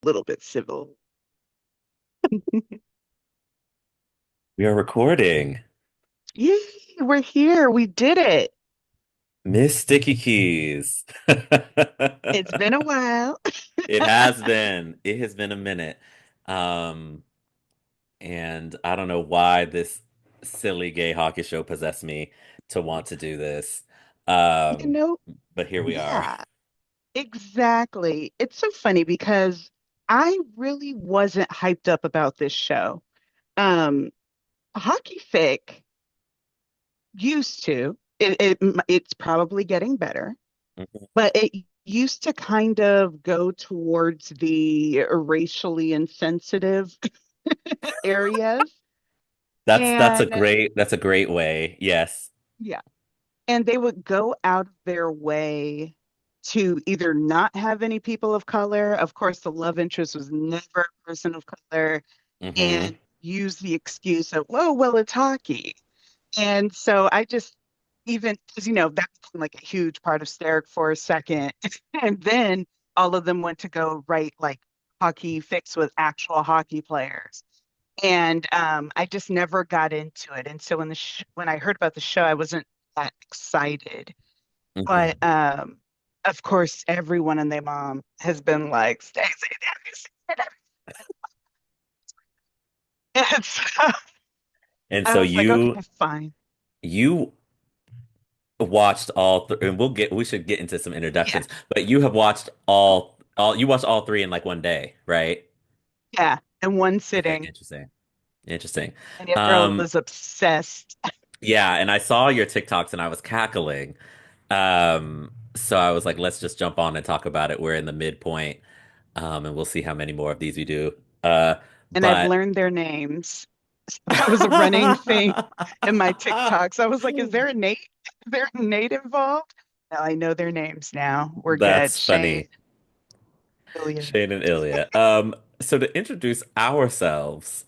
little bit civil. We are recording. Yay, we're here. We did it. Miss Sticky Keys. It's been a while. It has been. It has been a minute. Um, and I don't know why this silly gay hockey show possessed me to want to do this. You Um, know, but here we are. yeah, exactly. It's so funny because I really wasn't hyped up about this show. Um, Hockey fic used to. It's probably getting better, Mhm. but it used to kind of go towards the racially insensitive areas. And That's a great way. Yes. yeah, and they would go out of their way to either not have any people of color. Of course, the love interest was never a person of color, Hmm. and use the excuse of, oh, well, it's hockey. And so I just, even because, that became like a huge part of Steric for a second. And then all of them went to go write like hockey fix with actual hockey players. And I just never got into it. And so when I heard about the show, I wasn't that excited. But Hmm. of course, everyone and their mom has been like, Stacey, have you seen it? And so And I so was like, okay, you fine. you watched all th and we should get into some Yeah, introductions, but you have watched you watched all three in like one day, right? yeah. In one Okay, sitting. interesting. Interesting. And your girl Um was obsessed. yeah, and I saw your TikToks and I was cackling. So I was like, let's just jump on and talk about it. We're in the midpoint. And we'll see how many more of these we do. And I've But learned their names. That was a running thing in my TikToks. I was like, is there a Nate? Is there a Nate involved? No, I know their names now. We're good. that's Shane, funny. Ilya. Shane and Ilya. So to introduce ourselves,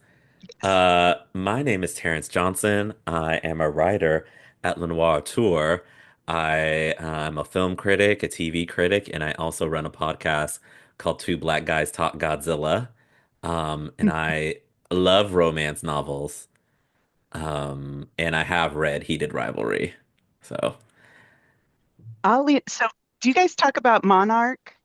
my name is Terrence Johnson. I am a writer at Lenoir Tour. I am a film critic, a TV critic, and I also run a podcast called Two Black Guys Talk Godzilla. And I love romance novels. And I have read Heated Rivalry. So So, do you guys talk about Monarch,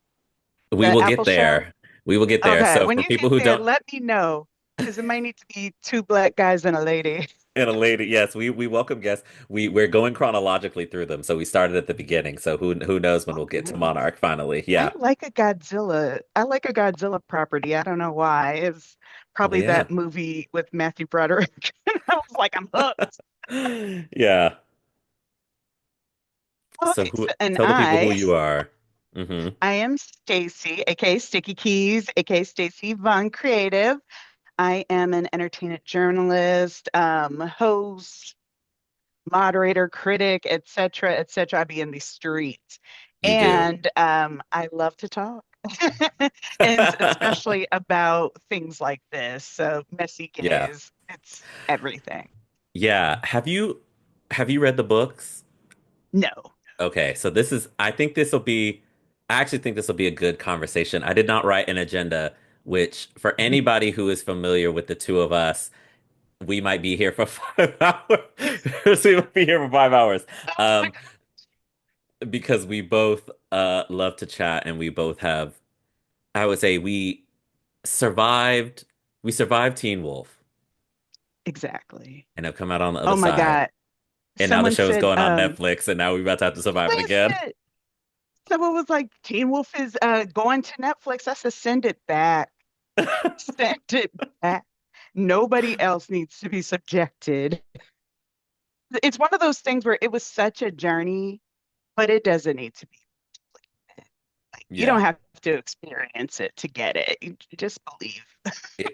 we the will Apple get show? there. We will get there. Okay, So when for you people get who there, don't, let me know because it might need to be two black guys and a lady. and a lady, yes, we welcome guests. We're going chronologically through them. So we started at the beginning. So who knows when we'll get to Ooh, Monarch finally. I Yeah. like a Godzilla. I like a Godzilla property. I don't know why. It's probably Yeah. that movie with Matthew Broderick. I was like, I'm hooked. Yeah. So Okay, who and tell the people who I you are. Hmm. I am Stacy, aka Sticky Keys, aka Stacy Von Creative. I am an entertainment journalist, host, moderator, critic, etc., etc. I be in the streets, You do. and I love to talk, and especially about things like this. So messy Yeah. gays, it's everything. Yeah. Have you read the books? No. Okay, so this is, I actually think this will be a good conversation. I did not write an agenda, which for Mhm. anybody who is familiar with the two of us, we might be here for 5 hours. We might be here for 5 hours. Oh my Um, God. because we both love to chat and we both have, I would say survived, we survived Teen Wolf Exactly. and have come out on the other Oh my side. God. And now the Someone show is said, going on Netflix, and now we're about to have to survive it again. listen. Someone was like, Teen Wolf is going to Netflix. I said, send it back. Send it back. Nobody else needs to be subjected. It's one of those things where it was such a journey, but it doesn't need to be. Like, you don't Yeah. have to experience it to get it. You just believe.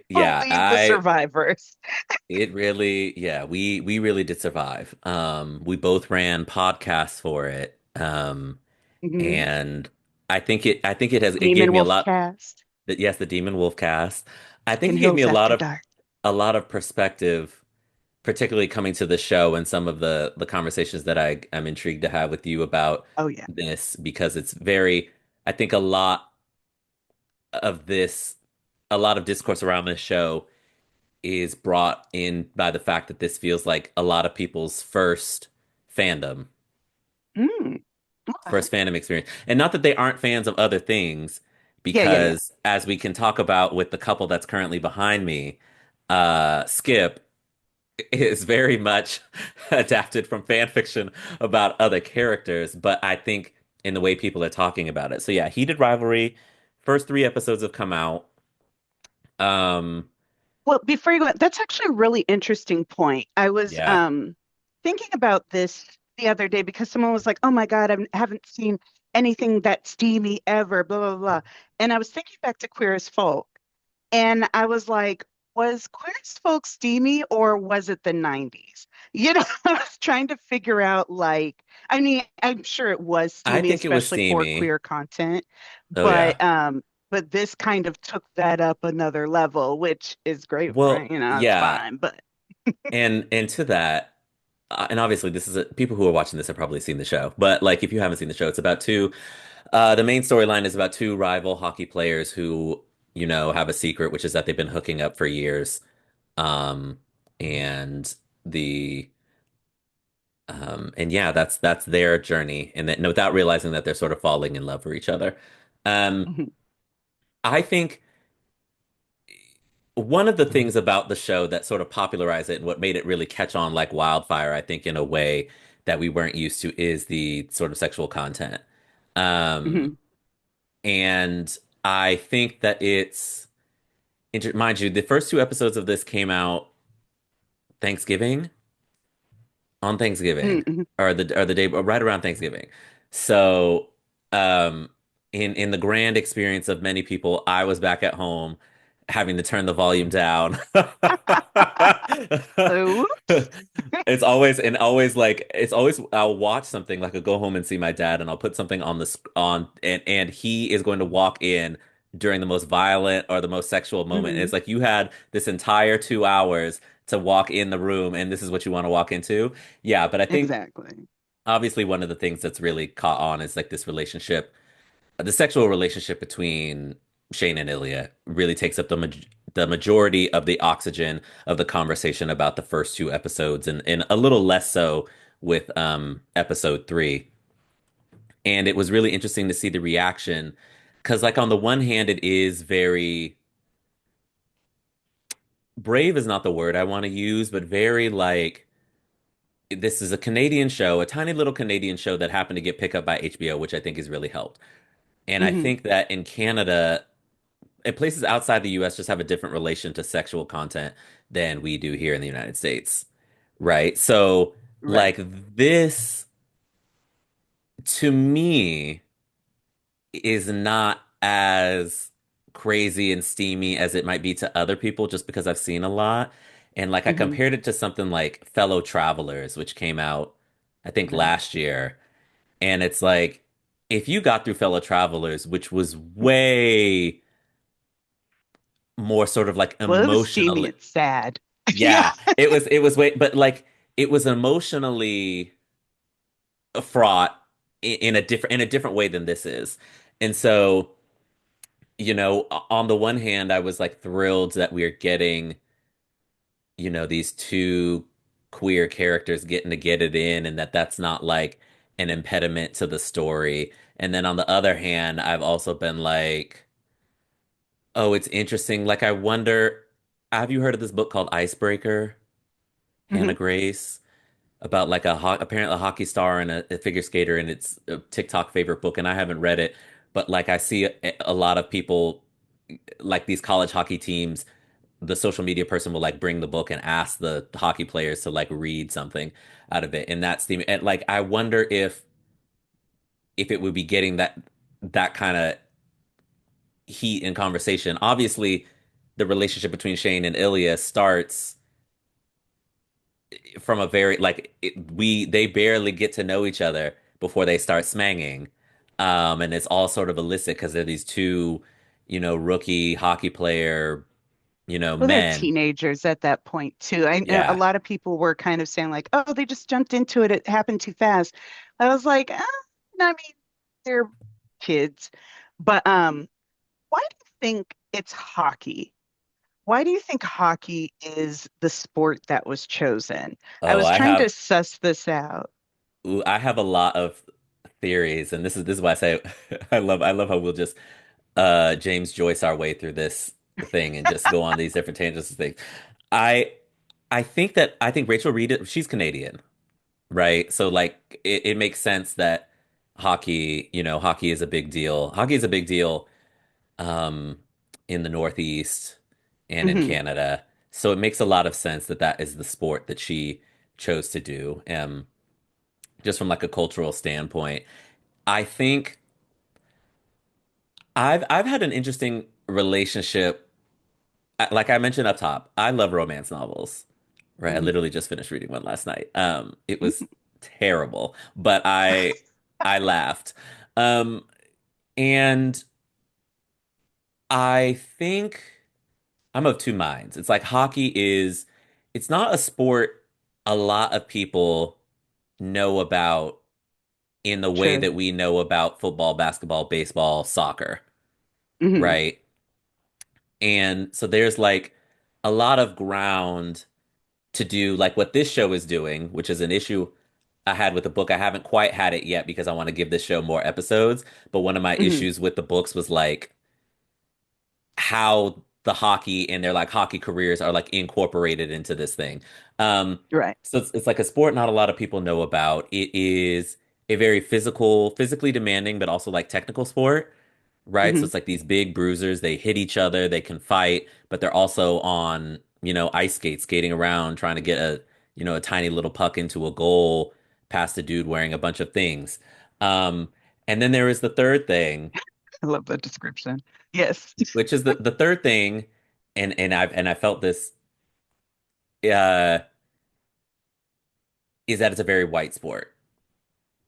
Yeah, Believe the survivors. yeah, we really did survive. We both ran podcasts for it. Hmm. And I think it gave Demon me a Wolf lot cast that yes, the Demon Wolf cast. I think in it gave me Hills After Dark. a lot of perspective, particularly coming to the show and some of the conversations that I'm intrigued to have with you about Oh yeah. this because it's very, I think a lot of this. a lot of discourse around this show is brought in by the fact that this feels like a lot of people's fandom, Mm, okay. first fandom experience. And not that they aren't fans of other things, Yeah, yeah, yeah. because as we can talk about with the couple that's currently behind me, Skip is very much adapted from fan fiction about other characters, but I think in the way people are talking about it. So yeah, Heated Rivalry, first three episodes have come out. Um, Well, before you go, that's actually a really interesting point. I was yeah. thinking about this the other day because someone was like, "Oh my God, I haven't seen anything that steamy ever." Blah blah blah, and I was thinking back to Queer as Folk, and I was like, "Was Queer as Folk steamy or was it the '90s?" You know, I was trying to figure out like, I mean, I'm sure it was I steamy, think it was especially for steamy. queer content, Oh yeah. but this kind of took that up another level, which is great, right? Well, You know, it's yeah, fine. But and to that, and obviously this is people who are watching this have probably seen the show, but like if you haven't seen the show, it's about two. The main storyline is about two rival hockey players who, have a secret, which is that they've been hooking up for years. Um, and the and yeah, that's their journey, and that without realizing that they're sort of falling in love for each other. Um, mhm, I think one of the things about the show that sort of popularized it and what made it really catch on like wildfire, I think, in a way that we weren't used to, is the sort of sexual content. Um, mhm, and I think that mind you, the first two episodes of this came out Thanksgiving, on Thanksgiving, mhm. or the day right around Thanksgiving. So, um, in the grand experience of many people, I was back at home having to turn the volume down. Oops. It's always I'll watch something like I'll go home and see my dad, and I'll put something on and he is going to walk in during the most violent or the most sexual moment. And Mhm, it's like you had this entire 2 hours to walk in the room, and this is what you want to walk into. Yeah, but I think exactly. obviously one of the things that's really caught on is like this relationship, the sexual relationship between Shane and Ilya really takes up the majority of the oxygen of the conversation about the first two episodes, and a little less so with episode three. And it was really interesting to see the reaction because, like, on the one hand, it is very brave is not the word I want to use, but very like this is a Canadian show, a tiny little Canadian show that happened to get picked up by HBO, which I think has really helped. And I Mhm, think that in Canada, and places outside the US just have a different relation to sexual content than we do here in the United States, right? So, right. like, this to me is not as crazy and steamy as it might be to other people just because I've seen a lot. And like I Mhm, compared it to something like Fellow Travelers, which came out, I think, right. last year. And it's like, if you got through Fellow Travelers, which was way more sort of like Well, it was steamy emotionally, and sad. Yeah. yeah, it was way, but like it was emotionally fraught in a different way than this is. And so, on the one hand, I was like thrilled that we're getting, these two queer characters getting to get it in, and that's not like an impediment to the story. And then on the other hand, I've also been like, oh, it's interesting. Like, I wonder, have you heard of this book called Icebreaker, Hannah Mhm. Grace? About like apparently a hockey star and a figure skater, and it's a TikTok favorite book, and I haven't read it, but like I see a lot of people like these college hockey teams, the social media person will like bring the book and ask the hockey players to like read something out of it, and that's the and like I wonder if it would be getting that kind of heat in conversation. Obviously, the relationship between Shane and Ilya starts from a very like they barely get to know each other before they start smanging, and it's all sort of illicit because they're these two, rookie hockey player, Well, they're men. teenagers at that point too. I know a Yeah, lot of people were kind of saying like, "Oh, they just jumped into it. It happened too fast." I was like, no, I mean, they're kids. But why do you think? it's hockey. Why do you think hockey is the sport that was chosen? I Oh, was trying to suss this out. I have a lot of theories, and this is why I say I love how we'll just James Joyce our way through this thing and just go on these different tangents and things. I I think Rachel Reed, she's Canadian, right? So like it makes sense that hockey, hockey is a big deal. Hockey is a big deal um in the Northeast and in Hmm. Canada. So it makes a lot of sense that that is the sport that she chose to do. Just from like a cultural standpoint. I think I've had an interesting relationship. Like I mentioned up top, I love romance novels. Right. I Hmm. literally just finished reading one last night. It was terrible, but I laughed. Um, and I think I'm of two minds. It's like hockey is it's not a sport a lot of people know about in the way Sure. that we know about football, basketball, baseball, soccer, Hmm. right? And so there's like a lot of ground to do like what this show is doing, which is an issue I had with the book. I haven't quite had it yet because I want to give this show more episodes. But one of my Hmm. issues with the books was like how the hockey and their like hockey careers are like incorporated into this thing. Um, Right. so it's like a sport not a lot of people know about. It is a very physically demanding, but also like technical sport, right? So Hmm. it's like these big bruisers, they hit each other, they can fight, but they're also on, ice skates, skating around, trying to get a tiny little puck into a goal past a dude wearing a bunch of things. Um, and then there is the third thing, I love that description. Yes. which is the third thing, and I felt this uh is that it's a very white sport.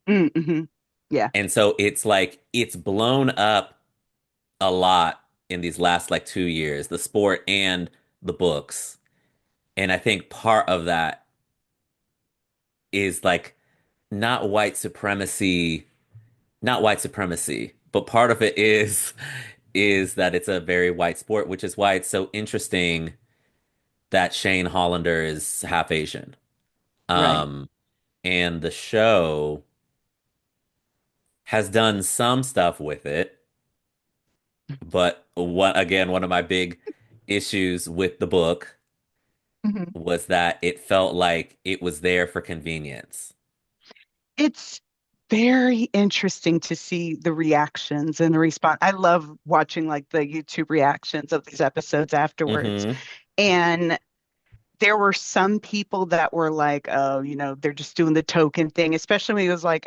Mm-hmm. Yeah. And so it's like it's blown up a lot in these last like 2 years, the sport and the books. And I think part of that is like not white supremacy, not white supremacy, but part of it is that it's a very white sport, which is why it's so interesting that Shane Hollander is half Asian. Right. Um, and the show has done some stuff with it, but one of my big issues with the book Hmm. was that it felt like it was there for convenience. It's very interesting to see the reactions and the response. I love watching like the YouTube reactions of these episodes afterwards. Hmm. And there were some people that were like, oh, they're just doing the token thing, especially when he was like,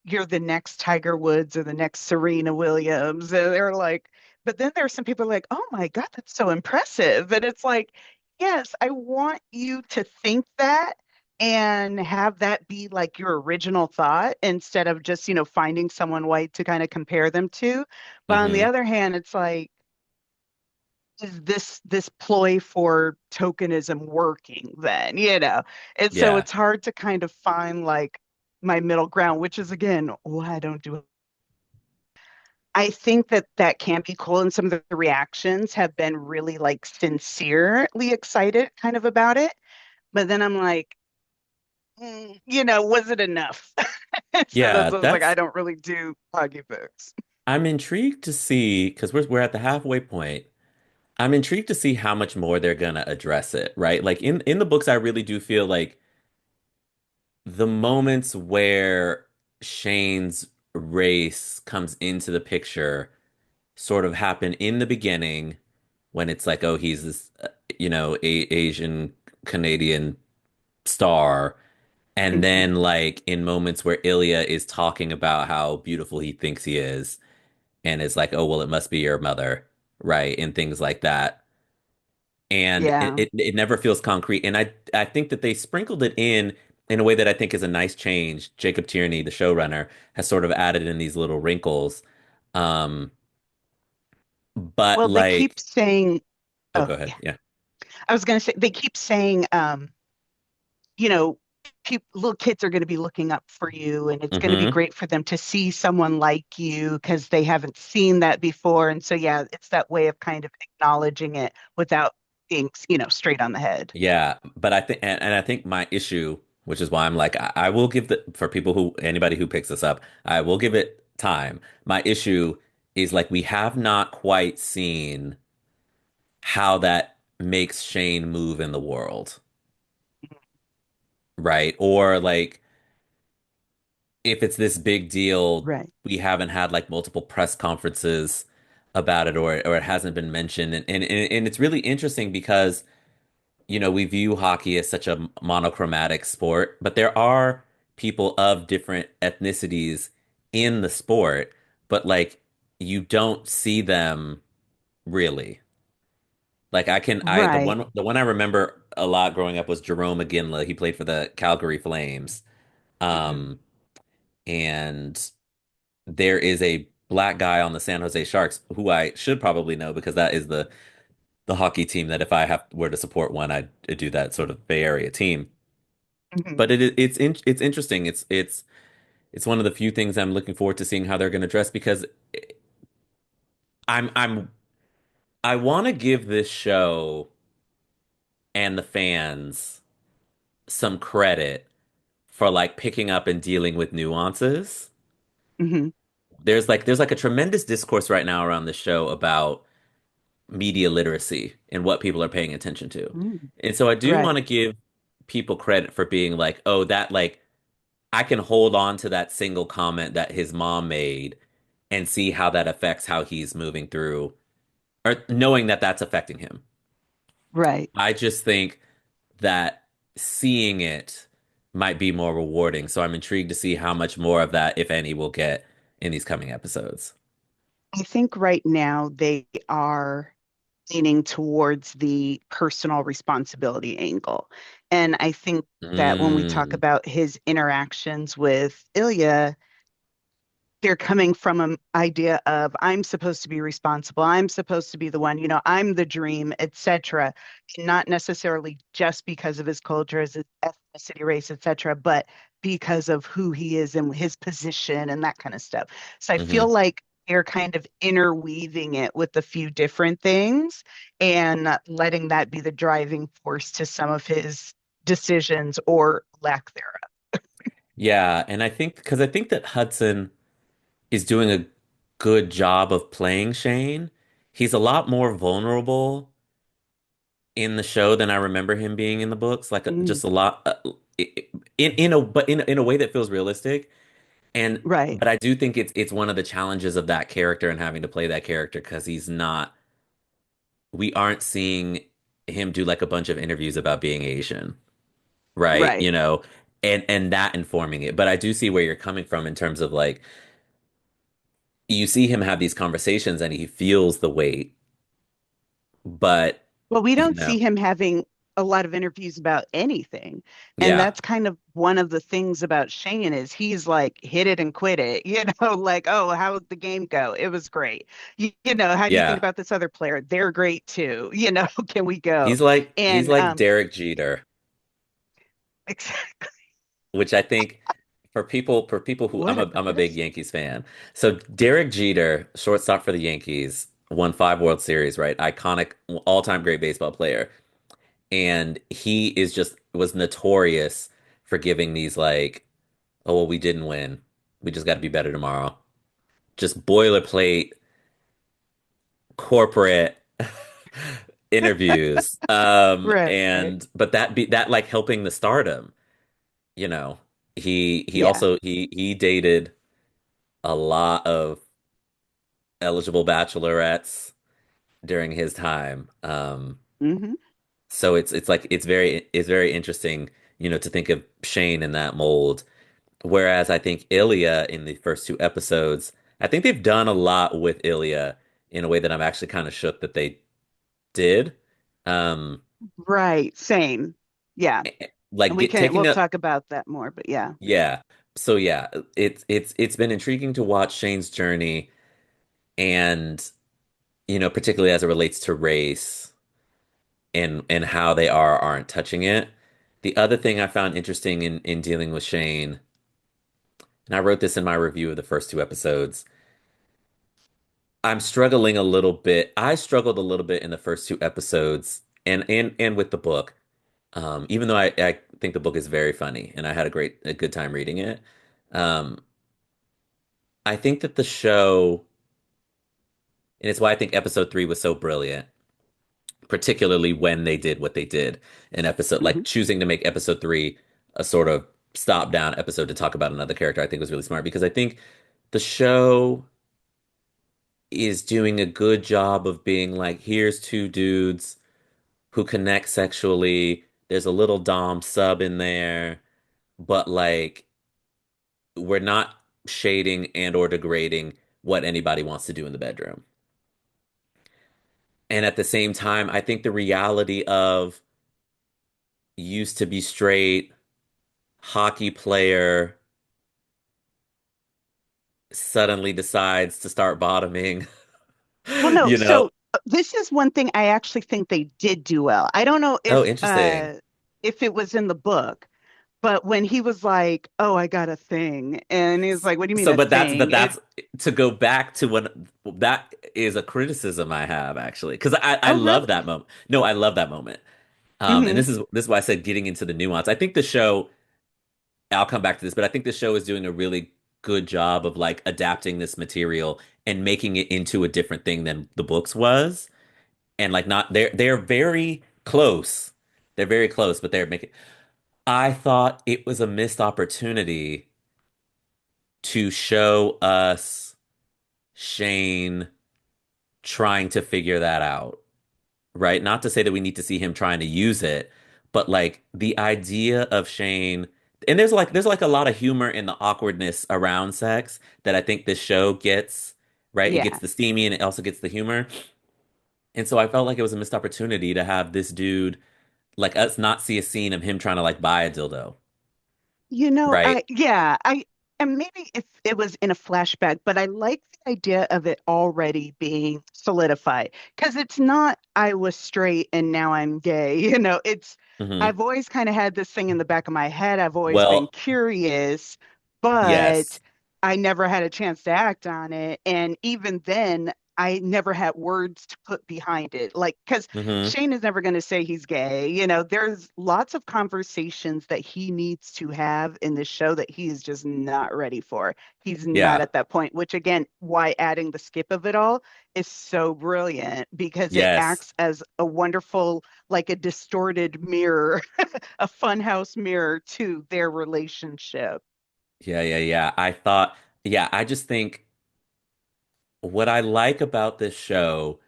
you're the next Tiger Woods or the next Serena Williams. And they're like, but then there are some people like, oh my God, that's so impressive. And it's like, yes, I want you to think that and have that be like your original thought instead of just, finding someone white to kind of compare them to. But on the Hmm. other hand, it's like, is this ploy for tokenism working then, and so Yeah. it's hard to kind of find like my middle ground, which is again why I don't do it. I think that that can be cool, and some of the reactions have been really like sincerely excited kind of about it, but then I'm like, was it enough? So that's Yeah, what I was like, I that's don't really do audiobooks. I'm intrigued to see because we're at the halfway point. I'm intrigued to see how much more they're gonna address it, right? Like in the books, I really do feel like the moments where Shane's race comes into the picture sort of happen in the beginning when it's like, oh, he's this, Asian Canadian star. And Mhm. then like in moments where Ilya is talking about how beautiful he thinks he is and is like, oh, well, it must be your mother, right? And things like that. And Yeah. it never feels concrete. And I think that they sprinkled it in a way that I think is a nice change. Jacob Tierney, the showrunner, has sort of added in these little wrinkles. Um, but Well, they keep like, saying, oh, oh go ahead. yeah, Yeah. I was going to say they keep saying, you know little kids are going to be looking up for you, and it's going to be Hmm. great for them to see someone like you because they haven't seen that before. And so, yeah, it's that way of kind of acknowledging it without being, straight on the head. Yeah, but I think, and I think my issue, which is why I'm like, I will give the for people who anybody who picks this up, I will give it time. My issue is like we have not quite seen how that makes Shane move in the world, right? Or like if it's this big deal, Right. we haven't had like multiple press conferences about it, or it hasn't been mentioned, and it's really interesting because we view hockey as such a monochromatic sport, but there are people of different ethnicities in the sport, but like you don't see them really. Like Right. the one I remember a lot growing up was Jerome McGinley. He played for the Calgary Flames. Mhm. Um, and there is a black guy on the San Jose Sharks who I should probably know because that is the hockey team that if I have were to support one, I'd do that sort of Bay Area team. Mhm. But it's interesting. It's one of the few things I'm looking forward to seeing how they're going to dress because I'm I want to give this show and the fans some credit for like picking up and dealing with nuances. Mhm. There's like a tremendous discourse right now around the show about media literacy and what people are paying attention to. Mm. And so I do want Right. to give people credit for being like, oh, that like I can hold on to that single comment that his mom made and see how that affects how he's moving through or knowing that that's affecting him. Right. I just think that seeing it might be more rewarding. So I'm intrigued to see how much more of that, if any, we'll get in these coming episodes. I think right now they are leaning towards the personal responsibility angle. And I think that when we talk Mm, about his interactions with Ilya, they're coming from an idea of I'm supposed to be responsible, I'm supposed to be the one, I'm the dream, etc. Not necessarily just because of his culture, his ethnicity, race, etc., but because of who he is and his position and that kind of stuff. So I feel hmm. like they're kind of interweaving it with a few different things and letting that be the driving force to some of his decisions or lack thereof. Yeah, and I think that Hudson is doing a good job of playing Shane. He's a lot more vulnerable in the show than I remember him being in the books. Like Mm, just a lot in a but in a way that feels realistic. And right, but I do think it's one of the challenges of that character and having to play that character because he's not. We aren't seeing him do like a bunch of interviews about being Asian, right? right. And that informing it. But I do see where you're coming from in terms of like you see him have these conversations and he feels the weight, but Well, we you don't know, see him having a lot of interviews about anything. And yeah, that's kind of one of the things about Shane is he's like hit it and quit it, like, oh, how'd the game go? It was great. How do you think yeah. about this other player? They're great too. Can we go? He's And like Derek Jeter, exactly. which I think for people who What a I'm a big comparison. Yankees fan. So Derek Jeter, shortstop for the Yankees, won 5 World Series, right? Iconic, all-time great baseball player. And he is just was notorious for giving these like, oh well, we didn't win. We just got to be better tomorrow. Just boilerplate corporate interviews. Right. And but that like helping the stardom, you know. He Yeah. also he dated a lot of eligible bachelorettes during his time. Hmm. So it's like it's very interesting, to think of Shane in that mold. Whereas I think Ilya in the first 2 episodes, I think they've done a lot with Ilya in a way that I'm actually kind of shook that they did. Um, Right. Same. Yeah. like And taking we'll a talk about that more, but yeah. yeah. So yeah, it's been intriguing to watch Shane's journey and particularly as it relates to race and how they aren't touching it. The other thing I found interesting in dealing with Shane, and I wrote this in my review of the first two episodes, I'm struggling a little bit. I struggled a little bit in the first two episodes and with the book. Even though I think the book is very funny and I had a good time reading it. Um, I think that the show, and it's why I think episode three was so brilliant, particularly when they did what they did in episode, Hmm. like choosing to make episode three a sort of stop down episode to talk about another character, I think was really smart because I think the show is doing a good job of being like, here's two dudes who connect sexually. There's a little Dom sub in there, but like we're not shading and or degrading what anybody wants to do in the bedroom. And at the same time, I think the reality of used to be straight hockey player suddenly decides to start bottoming, Well, no, you know. so this is one thing I actually think they did do well. I don't know Oh, interesting. if it was in the book, but when he was like, "Oh, I got a thing," and he's like, "What do you mean So, a but thing?" that's to go back to when that is a criticism I have actually, because I Oh, love really? that moment. No, I love that moment. And Hmm. this is why I said getting into the nuance. I think the show, I'll come back to this, but I think the show is doing a really good job of like adapting this material and making it into a different thing than the books was. And like not they're very close. They're very close, but they're making I thought it was a missed opportunity to show us Shane trying to figure that out, right? Not to say that we need to see him trying to use it, but like the idea of Shane, and there's like a lot of humor in the awkwardness around sex that I think this show gets, right? It gets Yeah. the steamy and it also gets the humor. And so I felt like it was a missed opportunity to have this dude like us not see a scene of him trying to like buy a dildo, right? And maybe if it was in a flashback, but I like the idea of it already being solidified because it's not I was straight and now I'm gay. Hmm. I've always kind of had this thing in the back of my head. I've always been Well, curious, but yes. I never had a chance to act on it. And even then, I never had words to put behind it. Like, because Hmm. Shane is never going to say he's gay. There's lots of conversations that he needs to have in this show that he is just not ready for. He's not Yeah. at that point, which again, why adding the skip of it all is so brilliant because it Yes. acts as a wonderful, like a distorted mirror, a funhouse mirror to their relationship. Yeah. I just think what I like about this show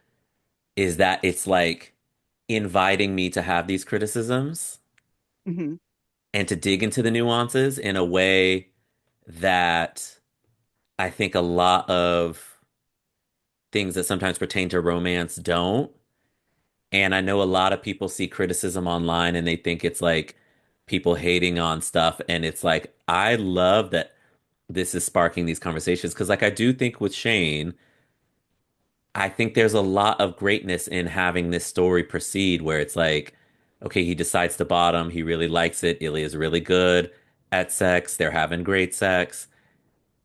is that it's like inviting me to have these criticisms Hmm. and to dig into the nuances in a way that I think a lot of things that sometimes pertain to romance don't. And I know a lot of people see criticism online and they think it's like people hating on stuff. And it's like, I love that this is sparking these conversations because, like, I do think with Shane, I think there's a lot of greatness in having this story proceed where it's like, okay, he decides to bottom. He really likes it. Ilya is really good at sex. They're having great sex.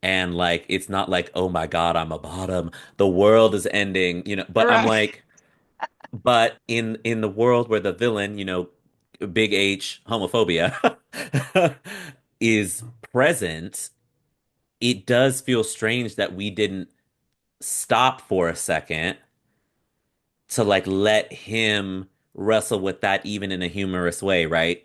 And like, it's not like, oh my God, I'm a bottom. The world is ending, but I'm Right. like, but in the world where the villain, big H homophobia is present, it does feel strange that we didn't stop for a second to like let him wrestle with that even in a humorous way, right?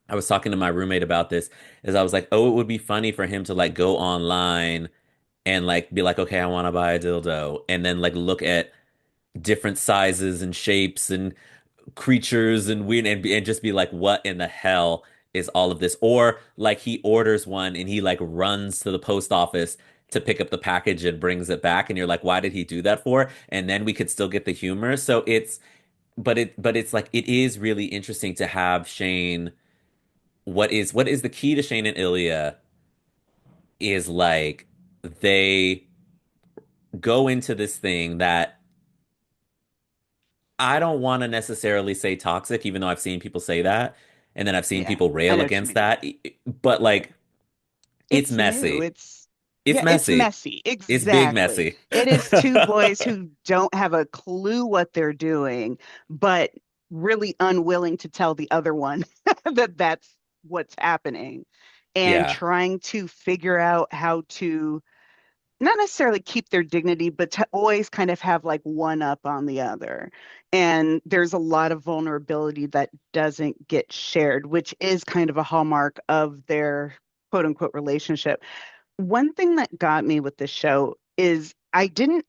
I was talking to my roommate about this as I was like, oh, it would be funny for him to like go online and like be like, okay, I want to buy a dildo, and then like look at different sizes and shapes and creatures and weird and just be like, what in the hell is all of this? Or like he orders one and he like runs to the post office to pick up the package and brings it back, and you're like, why did he do that for? And then we could still get the humor. So it's like it is really interesting to have Shane. What is the key to Shane and Ilya is like they go into this thing that I don't want to necessarily say toxic, even though I've seen people say that. And then I've seen Yeah, people I rail know what you against mean. that. But like, it's It's new. messy. It's It's Yeah, it's messy. messy. It's big Exactly. messy. It is two boys who don't have a clue what they're doing, but really unwilling to tell the other one that that's what's happening and Yeah. trying to figure out how to not necessarily keep their dignity, but to always kind of have like one up on the other. And there's a lot of vulnerability that doesn't get shared, which is kind of a hallmark of their quote unquote relationship. One thing that got me with the show is I didn't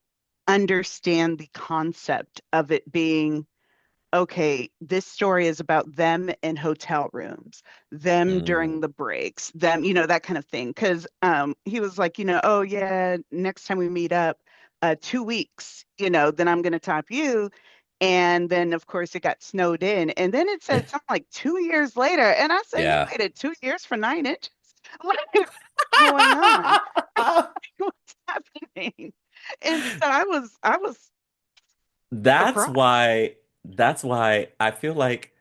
understand the concept of it being okay, this story is about them in hotel rooms, them Mm. during the breaks, them, that kind of thing. Because he was like, oh yeah, next time we meet up, 2 weeks, then I'm going to top you. And then, of course, it got snowed in. And then it said something like 2 years later. And I said, you Yeah. waited 2 years for 9 inches? What is going on? What's happening? And so I was That's surprised. why that's why I feel like,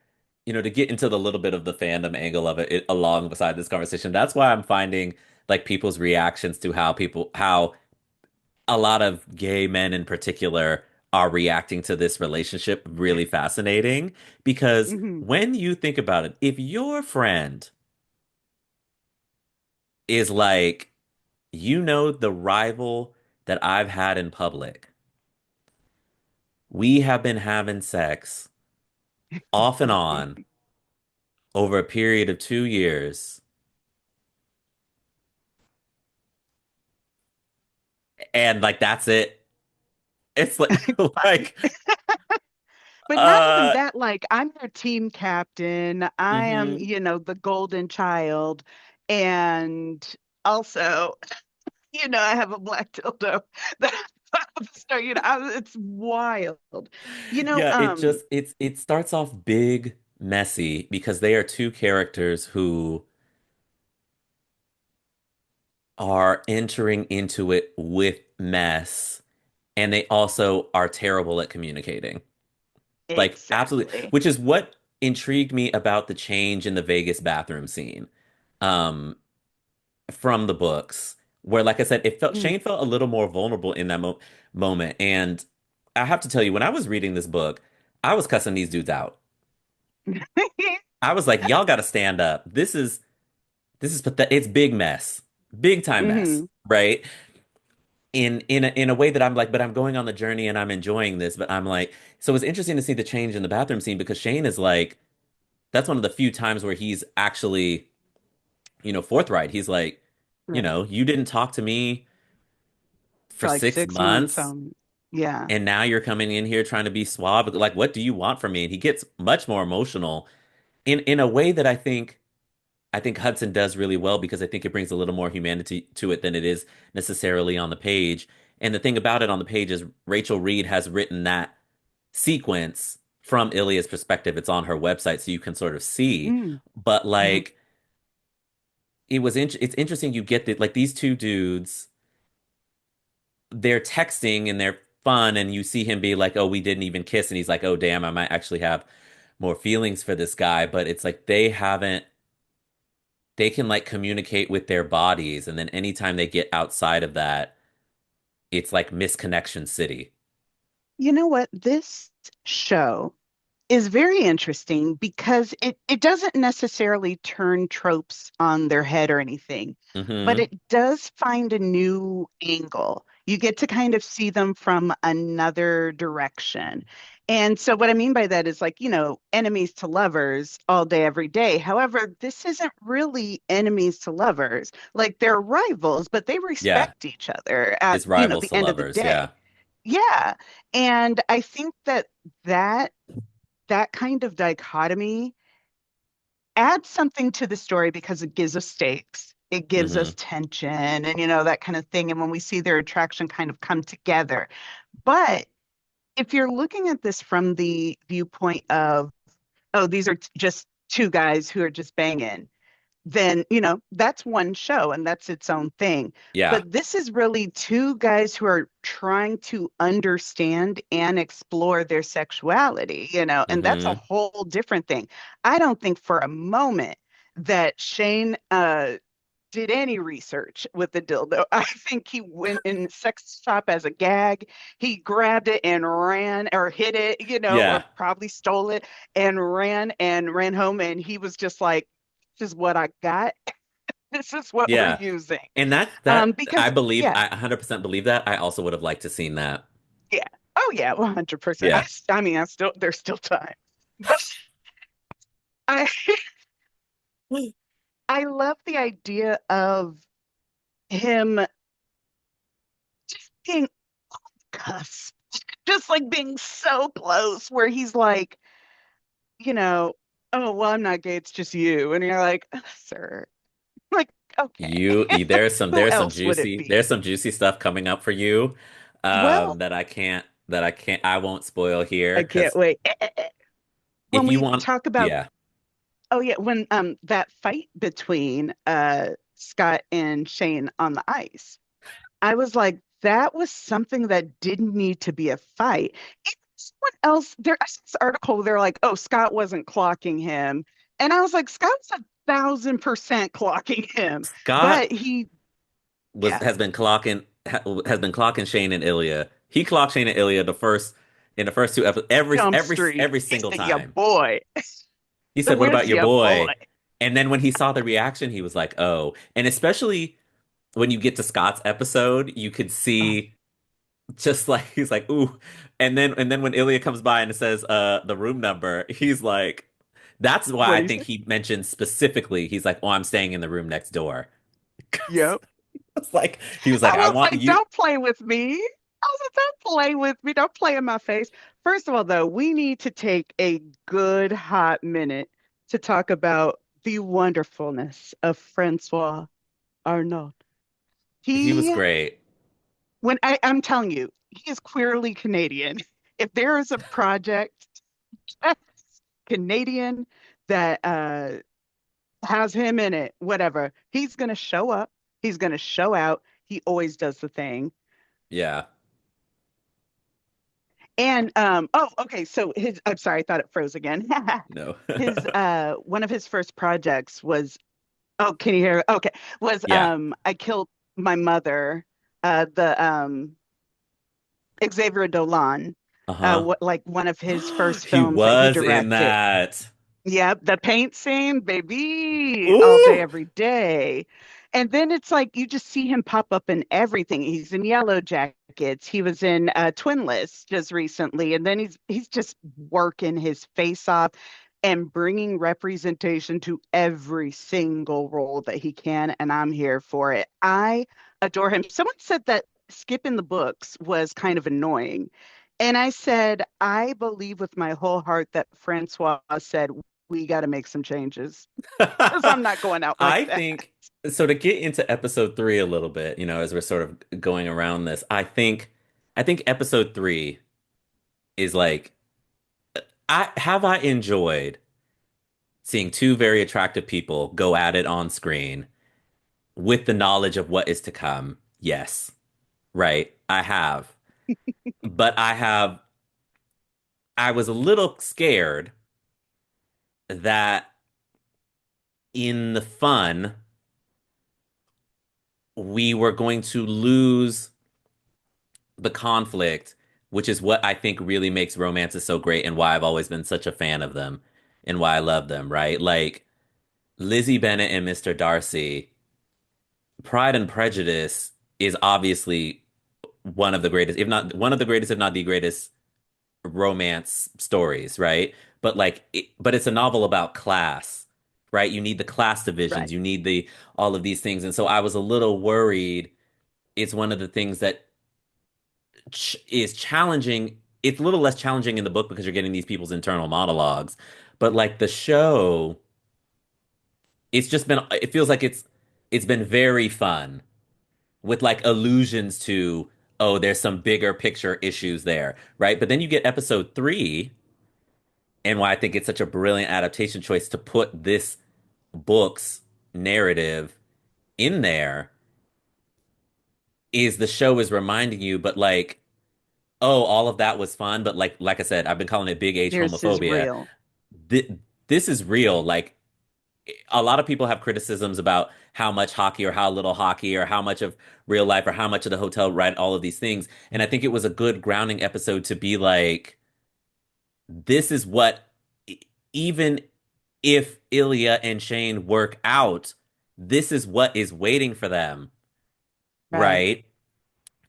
to get into the little bit of the fandom angle of it, alongside this conversation, that's why I'm finding like people's reactions to how a lot of gay men in particular are reacting to this relationship really fascinating. Because Hmm. when you think about it, if your friend is like, the rival that I've had in public, we have been having sex off and on over a period of 2 years, and like that's it. It's like like But not even uh that, like, I'm your team captain. I am, hmm the golden child. And also, I have a black dildo that I'm the star, it's wild. You know, yeah, um, it starts off big messy because they are two characters who are entering into it with mess, and they also are terrible at communicating. Like absolutely, exactly. which is what intrigued me about the change in the Vegas bathroom scene. Um from the books, where, like I said, Mm. Shane felt a little more vulnerable in that moment. And I have to tell you, when I was reading this book, I was cussing these dudes out. I was like, y'all got to stand up. This is pathetic. It's big mess, big time mess, Hmm. right? In a way that I'm like, but I'm going on the journey and I'm enjoying this. But I'm like, so it's interesting to see the change in the bathroom scene because Shane is like, that's one of the few times where he's actually, forthright. He's like, Right. you didn't talk to me for For like six 6 months. months Yeah. and now you're coming in here trying to be suave. Like, what do you want from me? And he gets much more emotional in a way that I think Hudson does really well because I think it brings a little more humanity to it than it is necessarily on the page. And the thing about it on the page is Rachel Reed has written that sequence from Ilya's perspective. It's on her website, so you can sort of see. Mm. But Hmm. like, it's interesting. You get that like these two dudes, they're texting and they're fun, and you see him be like, "Oh, we didn't even kiss," and he's like, "Oh, damn, I might actually have more feelings for this guy." But it's like they haven't. They can like communicate with their bodies, and then anytime they get outside of that, it's like misconnection city. You know what? This show is very interesting because it doesn't necessarily turn tropes on their head or anything, but Hmm. it does find a new angle. You get to kind of see them from another direction. And so what I mean by that is like, enemies to lovers all day, every day. However, this isn't really enemies to lovers. Like they're rivals, but they Yeah, respect each other at, it's rivals the to end of the lovers. day. Yeah. Yeah. And I think that that kind of dichotomy adds something to the story because it gives us stakes. It gives Hmm. us tension and, that kind of thing. And when we see their attraction kind of come together. But if you're looking at this from the viewpoint of, oh, these are just two guys who are just banging, then, that's one show and that's its own thing. Yeah. But this is really two guys who are trying to understand and explore their sexuality, and that's a Hmm. whole different thing. I don't think for a moment that Shane did any research with the dildo. I think he went in the sex shop as a gag. He grabbed it and ran or hid it, Yeah. or probably stole it and ran home. And he was just like, this is what I got. This is what we're Yeah. using. And that I Because believe, yeah, I 100% believe that. I also would have liked to seen that. yeah. Oh yeah, 100%. Yeah. I mean, there's still time. But I I love the idea of him just being cuss, just like being so close where he's like, you know, oh, well, I'm not gay, it's just you. And you're like, sir, like, okay, who else would it There's be? some juicy stuff coming up for you Well, that I won't spoil here I can't because wait. When if you we want, talk about, yeah. oh yeah, when that fight between Scott and Shane on the ice, I was like, that was something that didn't need to be a fight. If someone else, I saw this article, they're like, oh, Scott wasn't clocking him. And I was like, Scott was 1,000% clocking him. Scott But was yeah, has been clocking Shane and Ilya. He clocked Shane and Ilya in the first two episodes Jump Street. every He single said, yeah, time. boy. He said, "What about Where's your your boy? boy?" And then when he saw the reaction, he was like, "Oh." And especially when you get to Scott's episode, you could Oh, see just like he's like, "Ooh." And then when Ilya comes by and says the room number, he's like that's why what I do you think say? he mentioned specifically, he's like, "Oh, I'm staying in the room next door." Yep. It's like he was like, I "I was want like, you." don't play with me. I was like, don't play with me. Don't play in my face. First of all, though, we need to take a good hot minute to talk about the wonderfulness of Francois Arnaud. He was He, great. I'm telling you, he is queerly Canadian. If there is a project Canadian that has him in it, whatever, he's going to show up. He's going to show out. He always does the thing. Yeah. And okay, so his I'm sorry, I thought it froze again. No. His one of his first projects was oh, can you hear? Okay, was Yeah. I killed my mother, the Xavier Dolan, Uh-huh. what like one of his first He films that he was in directed. that. Yep, the paint scene, baby, all day, Ooh. every day. And then it's like you just see him pop up in everything. He's in Yellow Jackets. He was in Twinless just recently, and then he's just working his face off and bringing representation to every single role that he can. And I'm here for it. I adore him. Someone said that skipping the books was kind of annoying. And I said, I believe with my whole heart that Francois said, we got to make some changes because I'm not going out like I that. think so to get into episode three a little bit, as we're sort of going around this, I think episode three is like I enjoyed seeing two very attractive people go at it on screen with the knowledge of what is to come. Yes, right. I have. But I was a little scared that in the fun, we were going to lose the conflict, which is what I think really makes romances so great and why I've always been such a fan of them and why I love them, right? Like Lizzie Bennet and Mr. Darcy, Pride and Prejudice is obviously one of the greatest, if not one of the greatest, if not the greatest romance stories, right? But it's a novel about class, right? You need the class divisions, Right. you need the all of these things. And so I was a little worried. It's one of the things that is challenging. It's a little less challenging in the book because you're getting these people's internal monologues. But like the show, it feels like it's been very fun with like allusions to, oh, there's some bigger picture issues there, right? But then you get episode three, and why I think it's such a brilliant adaptation choice to put this books narrative in there is the show is reminding you, but like, oh, all of that was fun, but like I said, I've been calling it big age This is homophobia. real. Th this is real. Like a lot of people have criticisms about how much hockey or how little hockey or how much of real life or how much of the hotel, right? All of these things. And I think it was a good grounding episode to be like, this is what, even if Ilya and Shane work out, this is what is waiting for them, Right. right?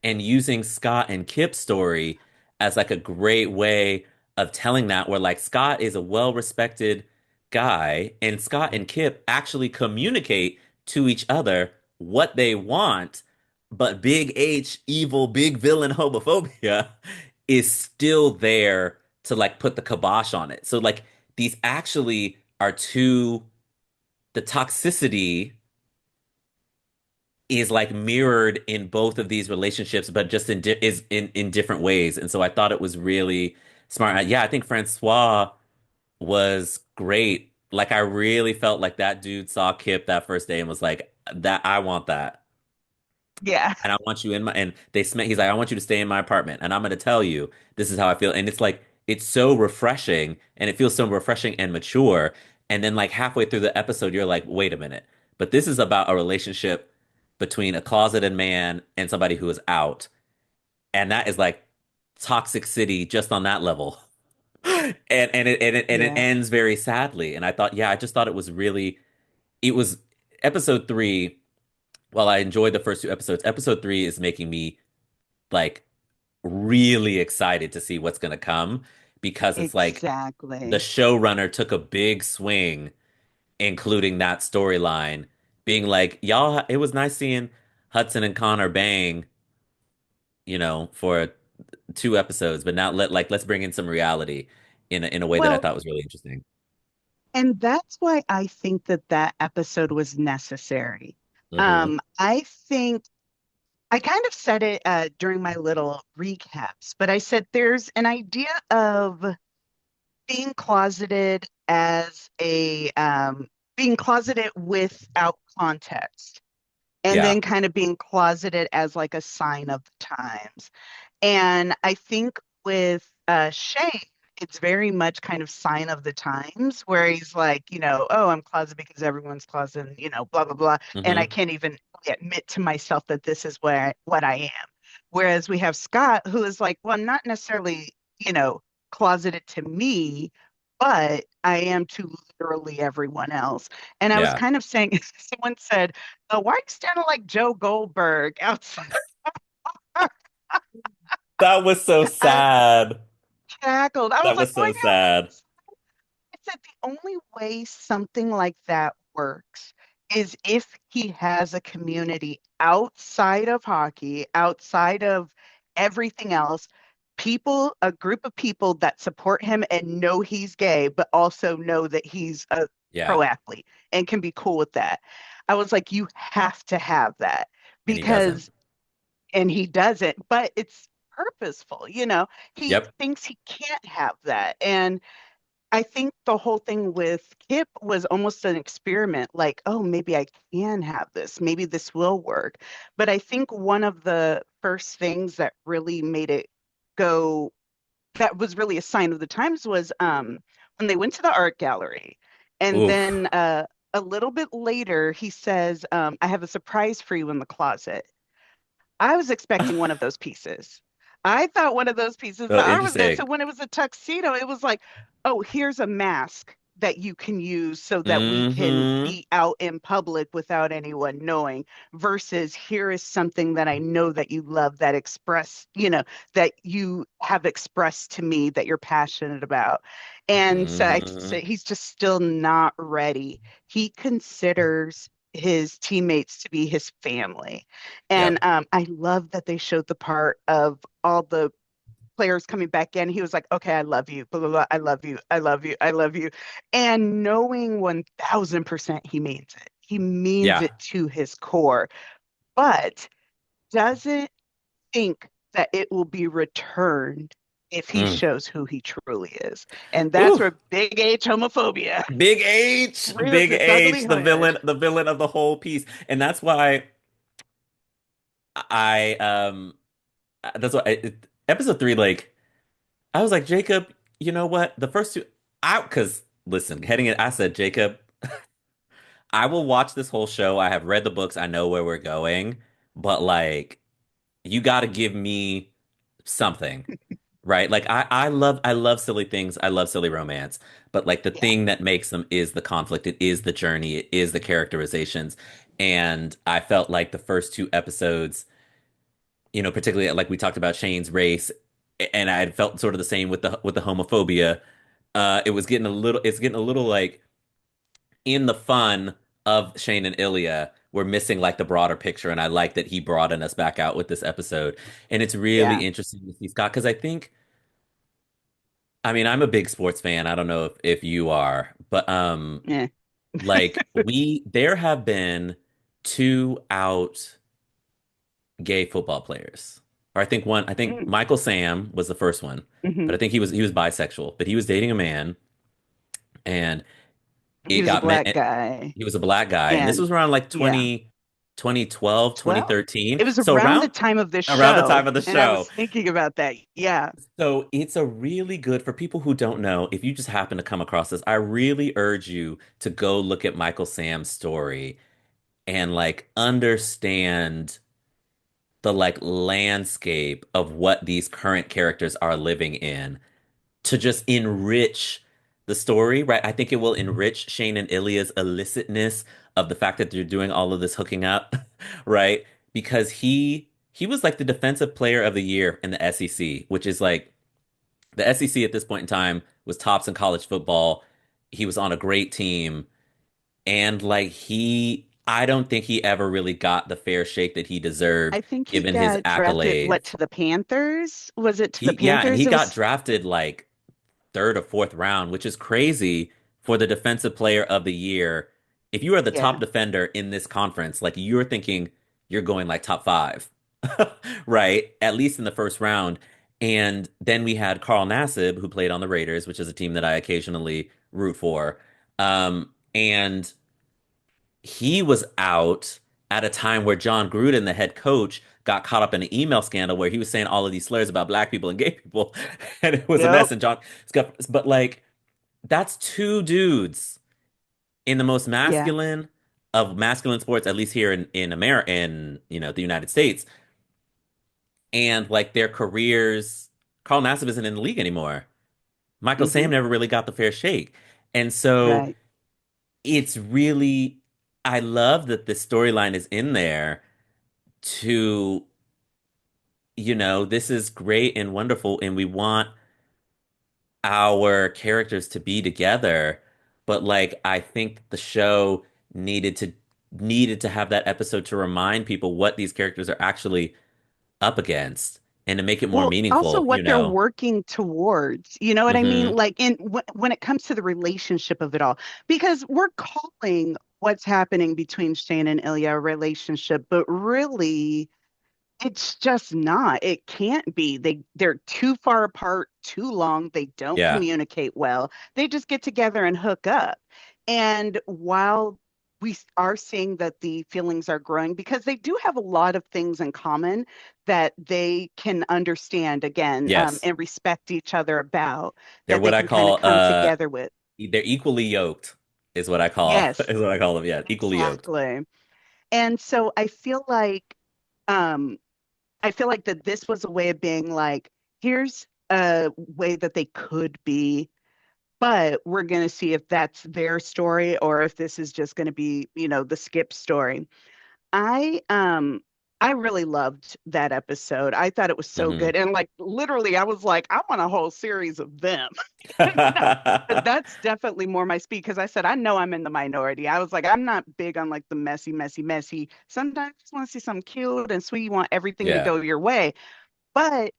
And using Scott and Kip's story as like a great way of telling that, where like Scott is a well-respected guy and Scott and Kip actually communicate to each other what they want, but big H, evil, big villain homophobia is still there to like put the kibosh on it. So like these actually are two, the toxicity is like mirrored in both of these relationships, but just in di is in different ways. And so I thought it was really smart. Yeah, I think Francois was great. Like I really felt like that dude saw Kip that first day and was like, "That I want that, Yeah. and I want you in my." And they sm he's like, "I want you to stay in my apartment, and I'm gonna tell you this is how I feel." And it's like it's so refreshing, and it feels so refreshing and mature. And then like halfway through the episode, you're like, "Wait a minute." But this is about a relationship between a closeted man and somebody who is out. And that is like toxic city just on that level. And it Yeah. ends very sadly. And I thought, yeah, I just thought it was really, it was episode three. While I enjoyed the first two episodes, episode three is making me like really excited to see what's gonna come, because it's like the Exactly. showrunner took a big swing, including that storyline, being like, y'all, it was nice seeing Hudson and Connor bang, for two episodes, but now let's bring in some reality in a way that I Well, thought was really interesting. and that's why I think that that episode was necessary. Hmm. I think I kind of said it during my little recaps, but I said there's an idea of being closeted as a being closeted without context, and Yeah, then kind of being closeted as like a sign of the times. And I think with Shay, it's very much kind of sign of the times where he's like, oh, I'm closeted because everyone's closeted, and, blah, blah, blah. And I hmm, can't even admit to myself that this is what I am. Whereas we have Scott, who is like, well, I'm not necessarily, closeted to me, but I am to literally everyone else. And I was yeah. kind of saying, someone said, why are you standing like Joe Goldberg outside? That was so I sad. cackled. I was That like, was oh, so yeah. sad. I said the only way something like that works is if he has a community outside of hockey, outside of everything else, people, a group of people that support him and know he's gay, but also know that he's a Yeah, pro athlete and can be cool with that. I was like, you have to have that and he doesn't. because, and he doesn't, but it's purposeful, he Yep. thinks he can't have that. And I think the whole thing with Kip was almost an experiment, like, oh, maybe I can have this. Maybe this will work. But I think one of the first things that really made it go, that was really a sign of the times was when they went to the art gallery. And Oof. then a little bit later, he says, I have a surprise for you in the closet. I was expecting one of those pieces. I thought one of those pieces So the art was good. So interesting. when it was a tuxedo, it was like, oh, here's a mask that you can use so that we can Hmm. be out in public without anyone knowing, versus here is something that I know that you love, that that you have expressed to me that you're passionate about. And so Hmm. he's just still not ready. He considers his teammates to be his family. And Yep. I love that they showed the part of all the players coming back in. He was like, okay, I love you, blah, blah, blah. I love you. I love you. I love you. And knowing 1000% he means it. He means Yeah. it to his core, but doesn't think that it will be returned if he Mm. shows who he truly is. And that's Ooh, where big H homophobia rears Big its ugly H, head. the villain of the whole piece. And I that's why episode 3, like, I was like, Jacob, you know what? The first two out, because listen, heading in, I said, Jacob, I will watch this whole show. I have read the books, I know where we're going, but like, you got to give me something. Right? Like I love silly things. I love silly romance. But like the Yeah. thing that makes them is the conflict. It is the journey. It is the characterizations. And I felt like the first two episodes, particularly like we talked about Shane's race, and I had felt sort of the same with the homophobia. It's getting a little like in the fun of Shane and Ilya, we're missing like the broader picture. And I like that he broadened us back out with this episode. And it's Yeah. really interesting to see Scott, because I mean, I'm a big sports fan. I don't know if you are, but Yeah. like there have been two out gay football players. Or I think Mm. Michael Sam was the first one, but Hmm. I think he was bisexual, but he was dating a man and He it was a got me black guy. he was a black guy. And this And was around like yeah, 2012, 12. 2013. It was So around the time of this around the show. time of the And I show. was thinking about that. Yeah. So it's a really good for people who don't know, if you just happen to come across this, I really urge you to go look at Michael Sam's story and like understand the like landscape of what these current characters are living in to just enrich the story, right? I think it will enrich Shane and Ilya's illicitness of the fact that they're doing all of this hooking up, right? Because he was like the defensive player of the year in the SEC, which is like the SEC at this point in time was tops in college football. He was on a great team. And like I don't think he ever really got the fair shake that he deserved I think he given his got drafted, what, accolades. to the Panthers? Was it to the Yeah, and Panthers? he It got was, drafted like third or fourth round, which is crazy for the defensive player of the year. If you are the top yeah. defender in this conference, like you're thinking you're going like top five, right? At least in the first round. And then we had Carl Nassib, who played on the Raiders, which is a team that I occasionally root for. And he was out at a time where John Gruden, the head coach, got caught up in an email scandal where he was saying all of these slurs about black people and gay people, and it was a Yep. mess. And but like that's two dudes in the most Yeah. masculine of masculine sports, at least here in America, in the United States, and like their careers. Carl Nassib isn't in the league anymore. Michael Hmm. Sam never really got the fair shake, and so Right. it's really I love that the storyline is in there to, this is great and wonderful, and we want our characters to be together. But like, I think the show needed to needed to have that episode to remind people what these characters are actually up against and to make it more Well, also meaningful, what they're working towards. You know what I mean? Hmm. Like when it comes to the relationship of it all, because we're calling what's happening between Shane and Ilya a relationship, but really it's just not. It can't be. They're too far apart, too long. They don't Yeah. communicate well. They just get together and hook up. And while we are seeing that the feelings are growing, because they do have a lot of things in common that they can understand again, Yes. and respect each other about, They're that they what I can kind of call come together with. they're equally yoked is what I call Yes, is what I call them. Yeah, equally yoked. exactly. And so um, I feel like that this was a way of being like, here's a way that they could be, but we're going to see if that's their story or if this is just going to be, the skip story. I um I really loved that episode. I thought it was so Hmm. good. And like literally I was like, I want a whole series of them. But that's definitely more my speed because I said I know I'm in the minority. I was like, I'm not big on like the messy, messy, messy. Sometimes I just want to see something cute and sweet. You want everything to Yeah. go your way. But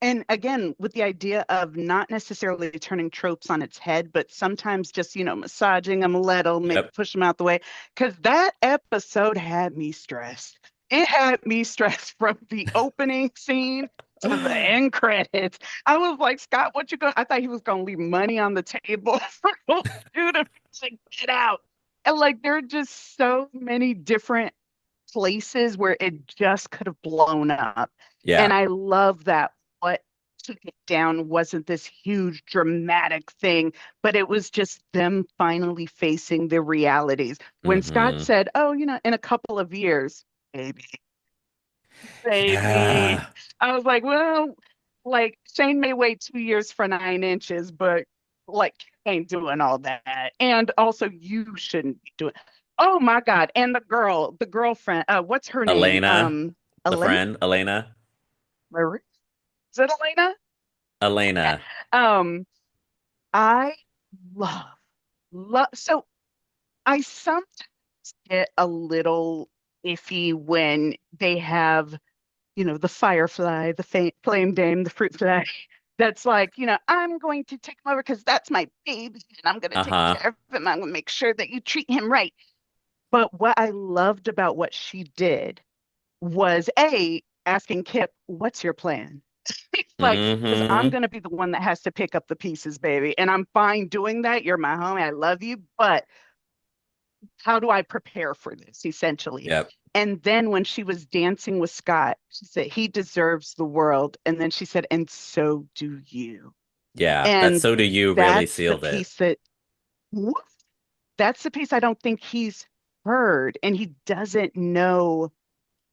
and again, with the idea of not necessarily turning tropes on its head, but sometimes just, massaging them a little, maybe Yep. push them out the way. Because that episode had me stressed. It had me stressed from the opening scene to the end credits. I was like, Scott, what you going? I thought he was gonna leave money on the table for you to like get out. And like there are just so many different places where it just could have blown up. And Yeah. I love that what took it down wasn't this huge dramatic thing, but it was just them finally facing the realities. When Scott Hmm. said, "Oh, in a couple of years, maybe." Baby. Yeah. I was like, well, like Shane may wait 2 years for 9 inches, but like ain't doing all that. And also you shouldn't be doing. Oh my God. And the girlfriend, what's her name? Elena, the Elena? friend, Elena. Marie? Is it Elena? Okay. Elena. Um, I love, so I sometimes get a little iffy when they have the firefly, the flame dame, the fruit fly. That's like, I'm going to take him over because that's my baby and I'm going to take Uh-huh. care of him. I'm going to make sure that you treat him right. But what I loved about what she did was asking Kip, what's your plan? It's like, because I'm Hmm. going to be the one that has to pick up the pieces, baby. And I'm fine doing that. You're my homie. I love you. But how do I prepare for this, essentially? Yep. And then when she was dancing with Scott, she said, he deserves the world. And then she said, and so do you. Yeah. That And so do you really that's the sealed it. piece that, woof, that's the piece I don't think he's heard. And he doesn't know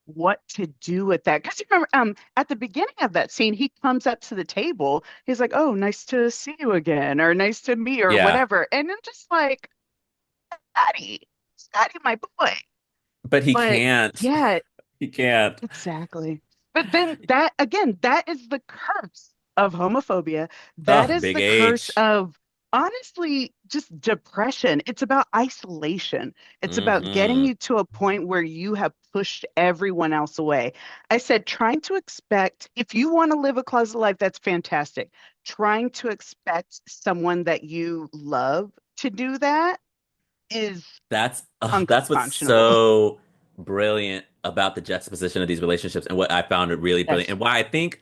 what to do with that. Because you remember, at the beginning of that scene, he comes up to the table. He's like, oh, nice to see you again, or nice to meet, or Yeah. whatever. And I'm just like, Scotty, my boy. But he But can't. yeah, He can't. exactly. But then that again, that is the curse of homophobia. That Oh, is big the curse H. of honestly just depression. It's about isolation. It's about getting Hmm. you to a point where you have pushed everyone else away. I said, trying to expect, if you want to live a closet life, that's fantastic. Trying to expect someone that you love to do that is That's what's unconscionable. so brilliant about the juxtaposition of these relationships and what I found it really brilliant Yes. and why I think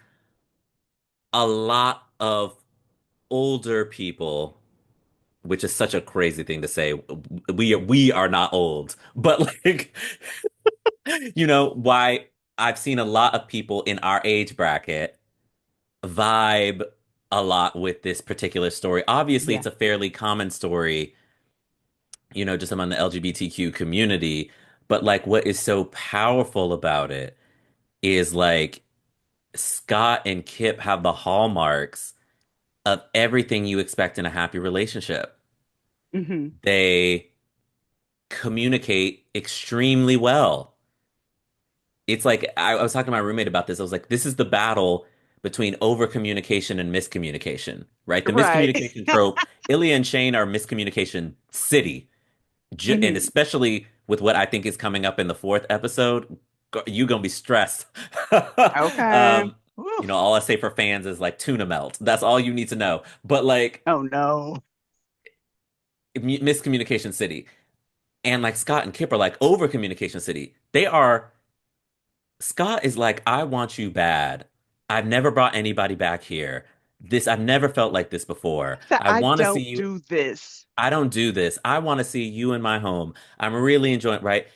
a lot of older people, which is such a crazy thing to say, we are not old, but like why I've seen a lot of people in our age bracket vibe a lot with this particular story. Obviously, Yeah. it's a fairly common story, just among the LGBTQ community. But like what is so powerful about it is like Scott and Kip have the hallmarks of everything you expect in a happy relationship. Hmm. They communicate extremely well. It's like I was talking to my roommate about this. I was like, this is the battle between over communication and miscommunication, right? The Right. miscommunication trope, Ilya and Shane are miscommunication city. And Hmm. especially with what I think is coming up in the fourth episode, you gonna be stressed. Okay. um, Oof. all I say for fans is like tuna melt. That's all you need to know. But like Oh no. miscommunication city, and like Scott and Kip are like over communication city. They are. Scott is like, I want you bad. I've never brought anybody back here. I've never felt like this before. That I I want to see don't you. do this. I don't do this. I want to see you in my home. I'm really enjoying, right?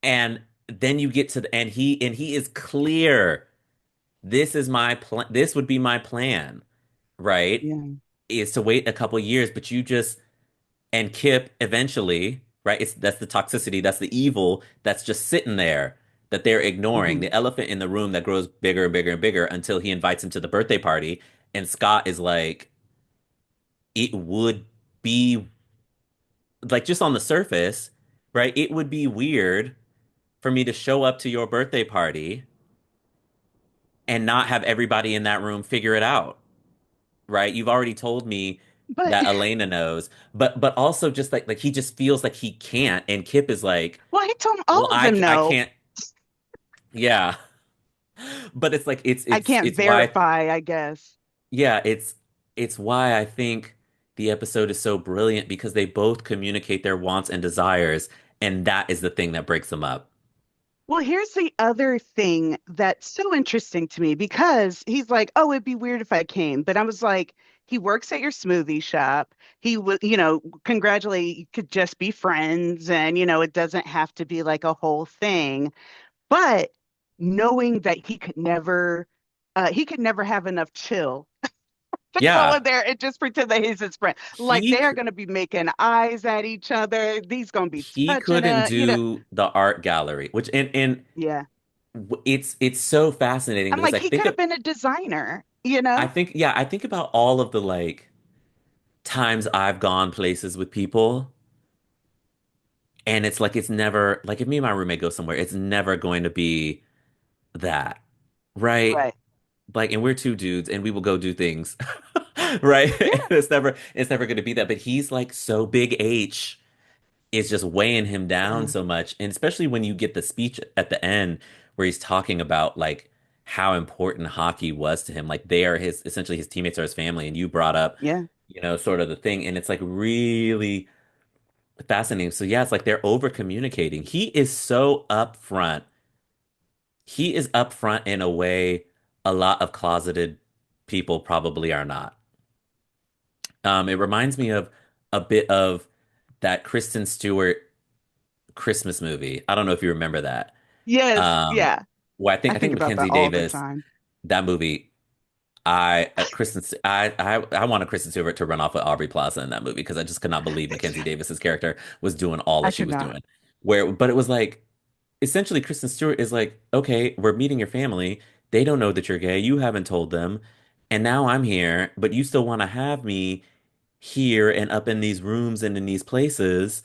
And then you get to and he is clear. This is my plan. This would be my plan, right? Yeah. Is to wait a couple years, but you just and Kip eventually, right? That's the toxicity, that's the evil that's just sitting there that they're ignoring. Hmm. The elephant in the room that grows bigger and bigger and bigger until he invites him to the birthday party. And Scott is like, it would be like just on the surface, right? It would be weird for me to show up to your birthday party and not have everybody in that room figure it out, right? You've already told me But that Elena knows, but also just like he just feels like he can't, and Kip is like, well, he told well, all of them I no. can't, yeah, but it's like I can't it's why, verify, I guess. yeah, it's why I think the episode is so brilliant because they both communicate their wants and desires, and that is the thing that breaks them up. Well, here's the other thing that's so interesting to me because he's like, "Oh, it'd be weird if I came," but I was like, he works at your smoothie shop. He would, congratulate, you could just be friends, and it doesn't have to be like a whole thing. But knowing that he could never have enough chill to go Yeah, in there and just pretend that he's his friend. Like he they are c- going to be making eyes at each other. He's going to be he touching couldn't her. do the art gallery, which and Yeah. it's so fascinating I'm because like, he could have been a designer. I think about all of the like times I've gone places with people, and it's like it's never like if me and my roommate go somewhere, it's never going to be that, right? Right. Like, and we're two dudes, and we will go do things, right? Yeah. It's never going to be that. But he's like so big H is just weighing him down Yeah. so much, and especially when you get the speech at the end where he's talking about like how important hockey was to him, like they are his essentially his teammates are his family, and you brought up, Yeah. sort of the thing, and it's like really fascinating. So yeah, it's like they're over communicating. He is so upfront. He is upfront in a way a lot of closeted people probably are not. It reminds me of a bit of that Kristen Stewart Christmas movie. I don't know if you remember that. Yes. Um, Yeah. well, I I think think about that Mackenzie all the Davis, time. that movie. I wanted Kristen Stewart to run off with Aubrey Plaza in that movie because I just could not believe Mackenzie Davis's character was doing all I that she could was not. doing. But it was like essentially Kristen Stewart is like, okay, we're meeting your family. They don't know that you're gay. You haven't told them. And now I'm here, but you still want to have me here and up in these rooms and in these places.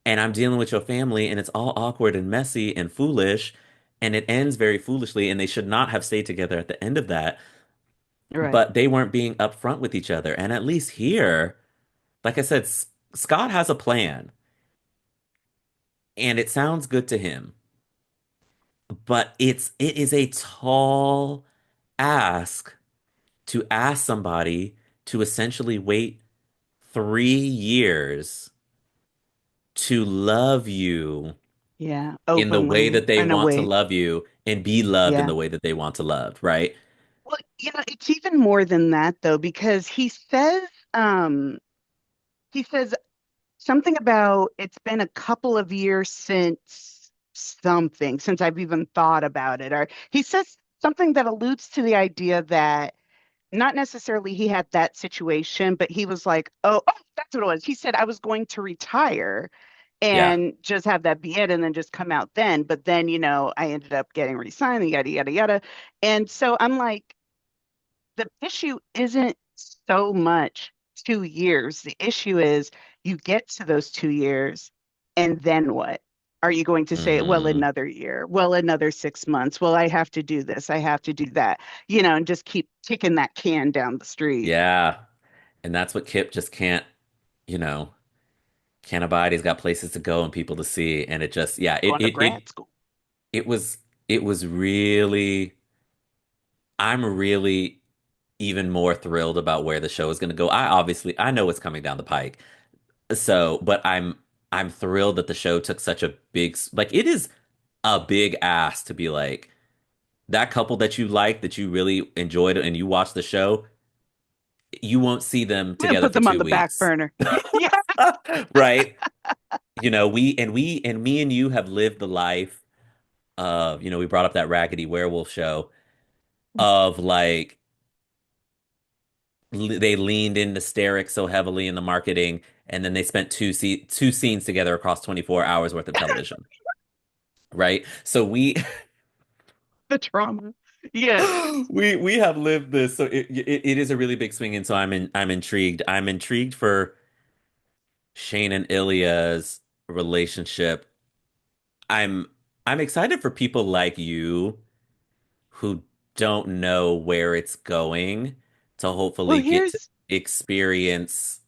And I'm dealing with your family, and it's all awkward and messy and foolish. And it ends very foolishly, and they should not have stayed together at the end of that. Right. But they weren't being upfront with each other. And at least here, like I said, Scott has a plan, and it sounds good to him. But it is a tall ask to ask somebody to essentially wait 3 years to love you Yeah. in the way Openly that they in a want to way. love you and be loved in Yeah. the way that they want to love, right? Well, it's even more than that though, because um, he says something about it's been a couple of years since I've even thought about it. Or he says something that alludes to the idea that not necessarily he had that situation, but he was like, oh, that's what it was. He said, I was going to retire Yeah. and just have that be it and then just come out then. But then, I ended up getting re-signed, yada, yada, yada. And so I'm like, the issue isn't so much 2 years. The issue is you get to those 2 years, and then what? Are you going to say, well, Hmm. another year? Well, another 6 months? Well, I have to do this. I have to do that, and just keep kicking that can down the street. Yeah. And that's what Kip just you know, can't abide. He's got places to go and people to see. And it just, yeah, Going to grad school. it was, it was really, I'm really even more thrilled about where the show is going to go. I know what's coming down the pike. So, but I'm thrilled that the show took such a like it is a big ask to be like that couple that you like that you really enjoyed and you watched the show, you won't see them I'm going to together put for them on two the back weeks. burner. Yeah. Right? We and me and you have lived the life of, we brought up that Raggedy Werewolf show of like they leaned into Steric so heavily in the marketing, and then they spent two scenes together across 24 hours worth of television, right? So we The trauma. Yes. we have lived this, so it is a really big swing, and so I'm intrigued. I'm intrigued for Shane and Ilya's relationship. I'm I'm excited for people like you who don't know where it's going to Well, hopefully get to here's, experience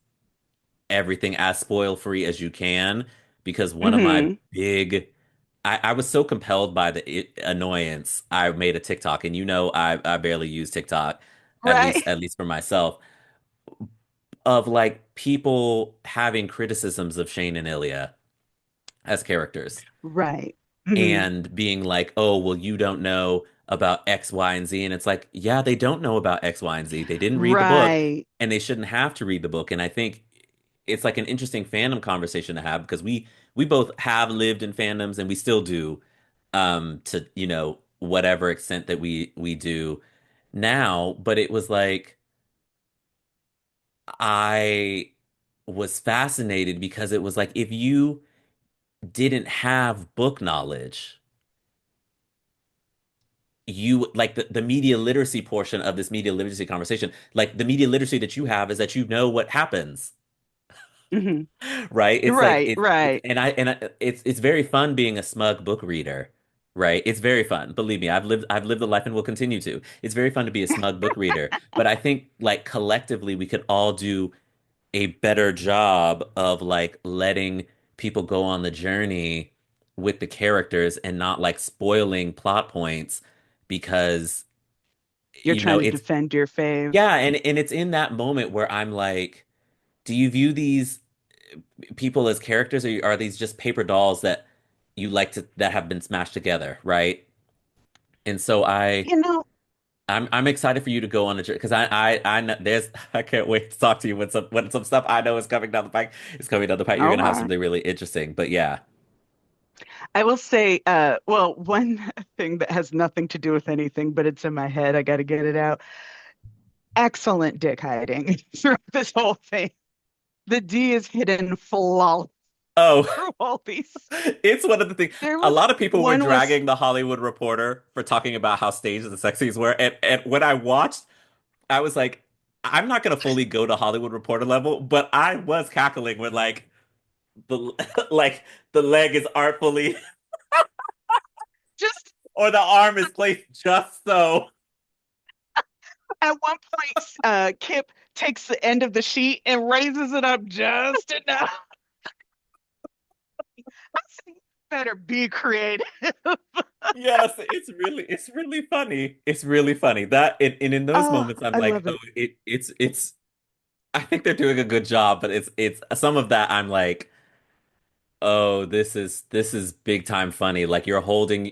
everything as spoil free as you can, because one of my hmm big I was so compelled by the annoyance. I made a TikTok, and I barely use TikTok, at right, least for myself, of like people having criticisms of Shane and Ilya as characters. right. Mhm. and being like, oh, well, you don't know about X, Y, and Z. And it's like, yeah, they don't know about X, Y, and Z. They didn't read the book Right. and they shouldn't have to read the book. And I think it's like an interesting fandom conversation to have because we both have lived in fandoms and we still do to, whatever extent that we do now. But it was like I was fascinated because it was like if you didn't have book knowledge, you like the media literacy portion of this media literacy conversation, like the media literacy that you have is that you know what happens, Mhm. right? It's like Right, it's right. it's very fun being a smug book reader, right? It's very fun. Believe me, I've lived the life and will continue to. It's very fun to be a smug book reader, but I think like collectively we could all do a better job of like letting people go on the journey with the characters and not like spoiling plot points because You're trying to it's defend your fave. yeah, and it's in that moment where I'm like, do you view these people as characters or are these just paper dolls that you like to that have been smashed together, right? And so You know, I'm excited for you to go on a journey because I know there's I can't wait to talk to you when some stuff I know is coming down the pike is coming down the pike. You're all gonna have right. something really interesting. But yeah. I will say, well, one thing that has nothing to do with anything, but it's in my head. I got to get it out. Excellent dick hiding throughout this whole thing. The D is hidden flawless Oh, through all these. it's one of the things. There A was lot of people were one was dragging the Hollywood Reporter for talking about how staged the sex scenes were, and when I watched, I was like, I'm not gonna fully go to Hollywood Reporter level, but I was cackling when like the like the leg is artfully just or the arm is placed just so. at one point, Kip takes the end of the sheet and raises it up just enough. I said, better be creative. Yes, it's really funny. It's really funny. That and in those Oh, moments I'm I like, love oh, it. it's I think they're doing a good job, but it's some of that I'm like, oh, this is big time funny. Like you're holding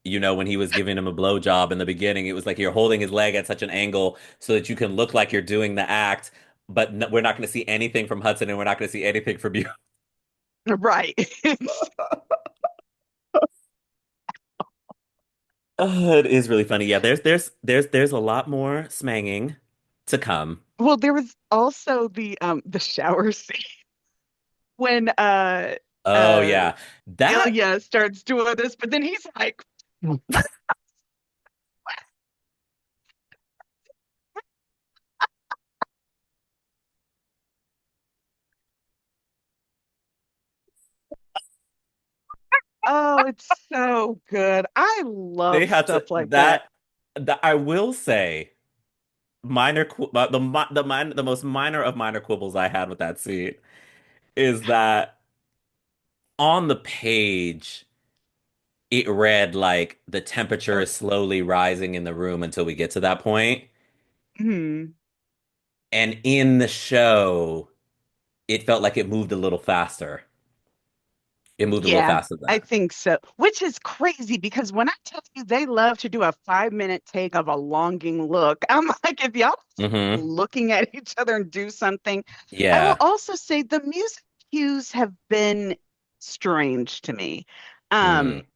when he was giving him a blowjob in the beginning, it was like you're holding his leg at such an angle so that you can look like you're doing the act, but we're not going to see anything from Hudson and we're not going to see anything from you. Right. It is really funny. Yeah, there's a lot more smanging to come. Well, there was also the shower scene when Oh uh yeah. That Ilya starts doing this, but then he's like, oh, it's so good. I they love had to stuff like that. that I will say the most minor of minor quibbles I had with that scene is that on the page it read like the temperature Oh, is slowly rising in the room until we get to that point. hmm. And in the show, it felt like it moved a little faster. It moved a little Yeah, faster than I that. think so. Which is crazy because when I tell you they love to do a 5 minute take of a longing look, I'm like, if y'all Hmm. looking at each other and do something. I will Yeah. also say the music cues have been strange to me. Mm. Um,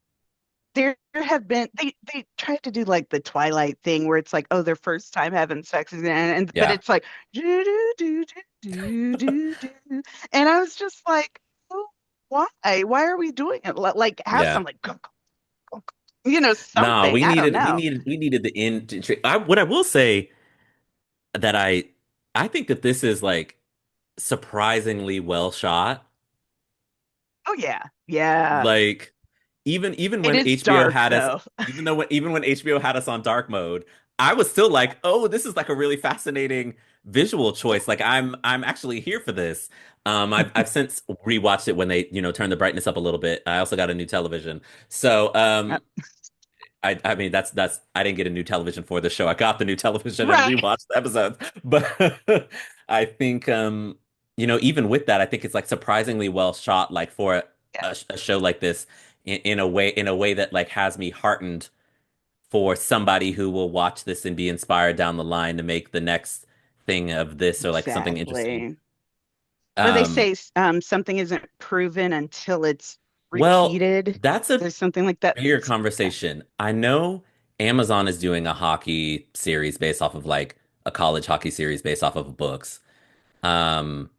there have been they tried to do like the Twilight thing where it's like, oh, their first time having sex and but Yeah. it's like do do do do do do do, and I was just like, oh, why are we doing it? Like have Yeah. some like No, something. we I don't needed we know. needed we needed the end. What I will say that I think that this is like surprisingly well shot. Oh yeah, yeah. Like even It when is HBO dark had us, though. even when HBO had us on dark mode, I was still like, oh, this is like a really fascinating visual Yeah. choice. Like I'm actually here for this. I've since rewatched it when they turned the brightness up a little bit. I also got a new television, so Uh, I mean that's I didn't get a new television for the show. I got the new television and right. rewatched the episodes. But I think even with that, I think it's like surprisingly well shot like for Yeah. a show like this. in a way that like has me heartened for somebody who will watch this and be inspired down the line to make the next thing of this or like something interesting. Exactly. Or they Um, say something isn't proven until it's well, repeated. that's a There's something like that. bigger Yeah. conversation. I know Amazon is doing a hockey series based off of like a college hockey series based off of books. Um,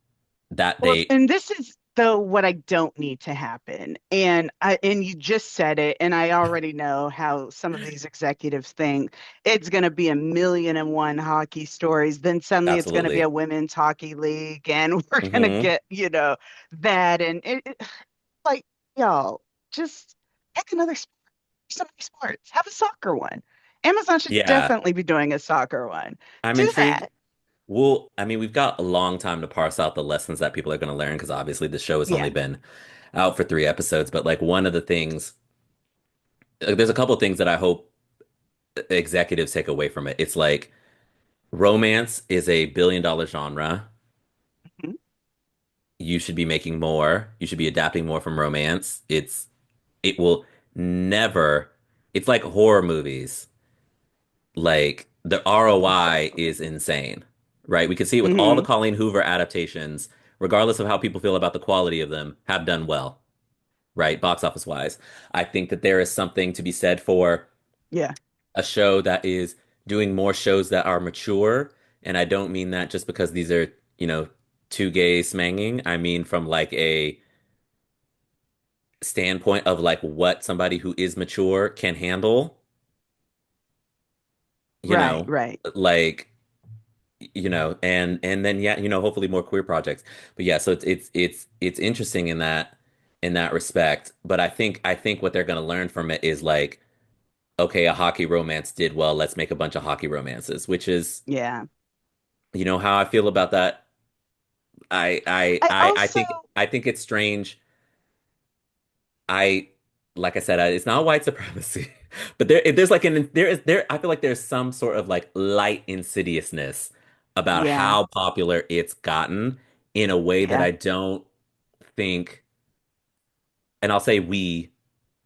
that Well, they and this is though what I don't need to happen. And you just said it, and I already know how some of these executives think it's going to be a million and one hockey stories. Then suddenly it's going to be absolutely. a women's hockey league, and we're going to Hmm. get, that. And like, y'all, just pick another sport, so many sports. Have a soccer one. Amazon should Yeah, definitely be doing a soccer one. I'm Do intrigued. that. Well, I mean, we've got a long time to parse out the lessons that people are going to learn because obviously the show has only Yeah. been out for 3 episodes. But like one of the things, there's a couple of things that I hope executives take away from it. It's like romance is a billion-dollar genre. Mhm. You should be making more. You should be adapting more from romance. It will never. It's like horror movies. Like the ROI Exactly. is insane, right? We can see it with all the Hmm. Colleen Hoover adaptations, regardless of how people feel about the quality of them, have done well, right? Box office wise. I think that there is something to be said for Yeah. a show that is doing more shows that are mature. And I don't mean that just because these are, two gays smanging. I mean from like a standpoint of like what somebody who is mature can handle, you Right, know, right. like and then yeah, hopefully more queer projects. But yeah, so it's interesting in that respect. But I think what they're gonna learn from it is like, okay, a hockey romance did well, let's make a bunch of hockey romances, which is Yeah. how I feel about that. I I I I I also, think I think it's strange. I like I said, it's not white supremacy, but there's like I feel like there's some sort of like light insidiousness about yeah, how popular it's gotten in a way that yeah, I don't think, and I'll say we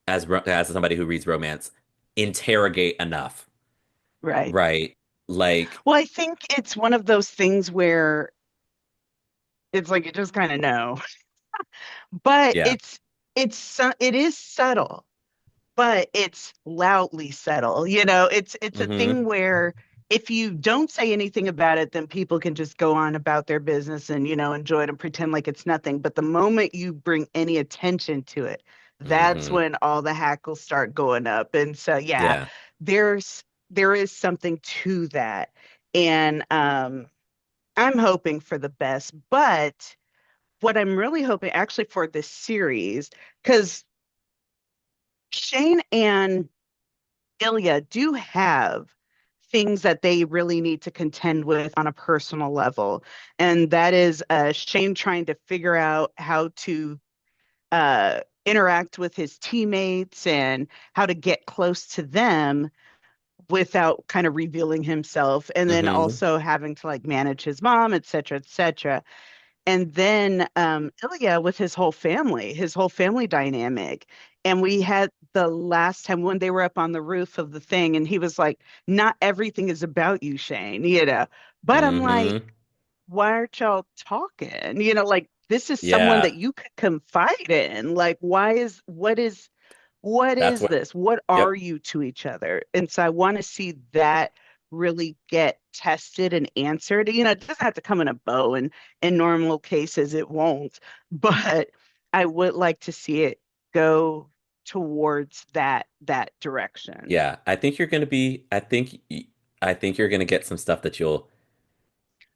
as somebody who reads romance interrogate enough, right. right? Like, Well, I think it's one of those things where it's like you just kind of know, but yeah, it is subtle, but it's loudly subtle. It's a thing hmm where if you don't say anything about it, then people can just go on about their business and enjoy it and pretend like it's nothing. But the moment you bring any attention to it, that's hmm when all the hackles start going up. And so, yeah, yeah, there is something to that, and I'm hoping for the best. But what I'm really hoping actually for this series, because Shane and Ilya do have things that they really need to contend with on a personal level. And that is Shane trying to figure out how to interact with his teammates and how to get close to them without kind of revealing himself. And then hmm also having to like manage his mom, et cetera, et cetera. And then Ilya with his whole family dynamic. And we had the last time when they were up on the roof of the thing, and he was like, "Not everything is about you, Shane." But I'm like, hmm why aren't y'all talking? Like this is someone yeah, that you could confide in. Like, what that's is what. this? What are Yep. you to each other? And so I want to see that really get tested and answered. It doesn't have to come in a bow, and in normal cases it won't. But I would like to see it go towards that direction. Yeah, I think you're going to be, I think you're going to get some stuff that you'll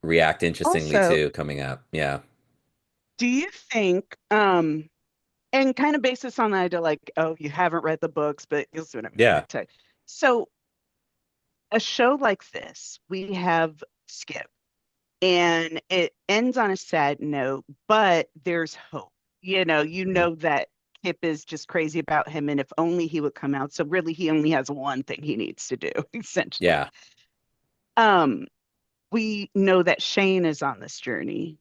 react interestingly Also, to coming up. Yeah. do you think and kind of base this on the idea like, oh, you haven't read the books, but you'll see what I mean, Yeah. right? So a show like this, we have Skip, and it ends on a sad note, but there's hope. You Mhm. know that Kip is just crazy about him, and if only he would come out. So really, he only has one thing he needs to do, essentially. Yeah. We know that Shane is on this journey.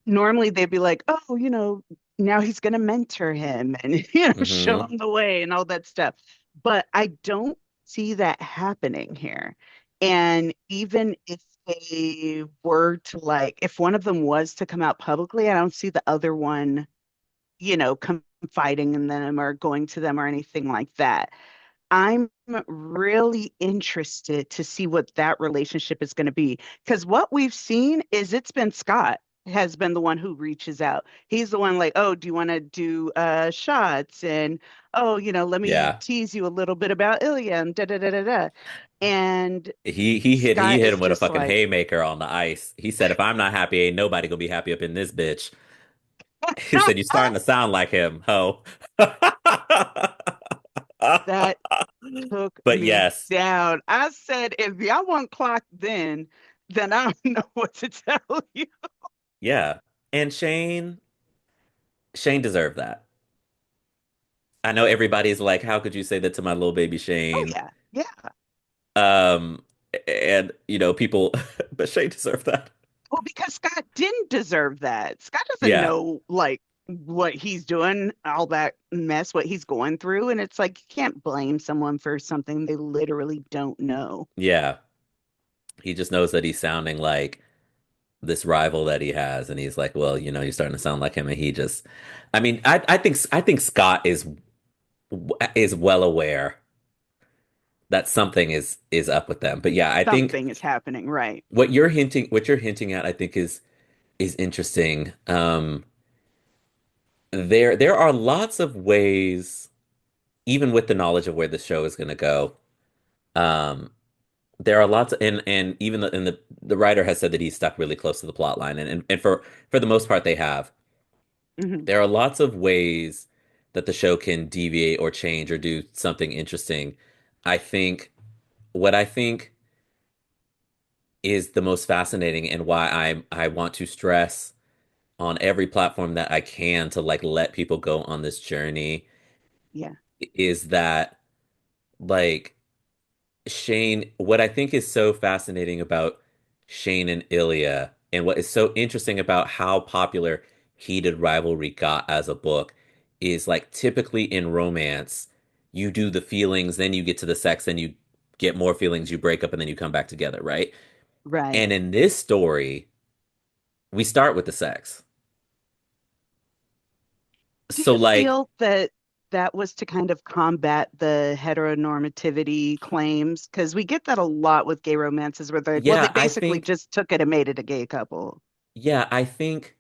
normally they'd be like, oh, now he's going to mentor him and, show Hmm. him the way and all that stuff. But I don't see that happening here. And even if they were to like, if one of them was to come out publicly, I don't see the other one, confiding in them or going to them or anything like that. I'm really interested to see what that relationship is going to be. Because what we've seen is it's been Scott has been the one who reaches out. He's the one like, oh, do you want to do shots? And oh, let me Yeah. tease you a little bit about Ilya and da da da da da. And He Scott hit is him with a just fucking like, haymaker on the ice. He said, "If I'm not happy, ain't nobody gonna be happy up in this bitch." He said, "You're starting to sound like him, ho." that took But me yes, down. I said, if y'all want clock then I don't know what to tell you. yeah. And Shane deserved that. I know everybody's like, "How could you say that to my little baby Oh Shane?" yeah, yeah. Um, and people, but Shane deserved that. Well, because Scott didn't deserve that. Scott doesn't Yeah, know like what he's doing, all that mess, what he's going through, and it's like you can't blame someone for something they literally don't know. yeah. He just knows that he's sounding like this rival that he has, and he's like, "Well, you're starting to sound like him." And he just, I mean, I think Scott is well aware that something is up with them. But yeah, I think Something is happening, right? what you're hinting at, I think is interesting. There are lots of ways, even with the knowledge of where the show is going to go. Um, there are lots, and even the writer has said that he's stuck really close to the plot line, and for the most part, they have. Hmm. There are lots of ways that the show can deviate or change or do something interesting. I think what I think is the most fascinating and why I want to stress on every platform that I can to like let people go on this journey Yeah, is that like Shane, what I think is so fascinating about Shane and Ilya, and what is so interesting about how popular Heated Rivalry got as a book, is like typically in romance, you do the feelings, then you get to the sex, then you get more feelings, you break up, and then you come back together, right? right. And in this story, we start with the sex. Do So, you like, feel that that was to kind of combat the heteronormativity claims? Because we get that a lot with gay romances where they're like, well, they yeah, basically just took it and made it a gay couple. I think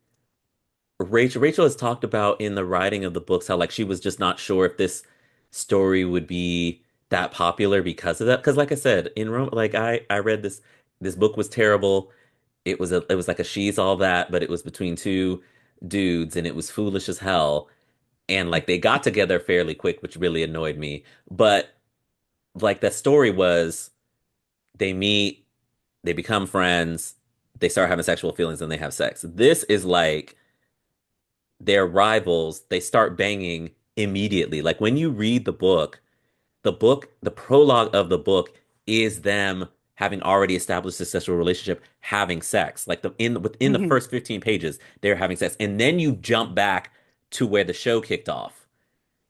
Rachel has talked about in the writing of the books how like she was just not sure if this story would be that popular because of that. Because like I said, in Rome, like I read this book was terrible. It was like a she's all that, but it was between two dudes and it was foolish as hell. And like they got together fairly quick, which really annoyed me. But like the story was they meet, they become friends, they start having sexual feelings, and they have sex. This is like their rivals, they start banging immediately. Like when you read the prologue of the book is them having already established a sexual relationship, having sex. Like within the Hmm. first 15 pages, they're having sex. And then you jump back to where the show kicked off,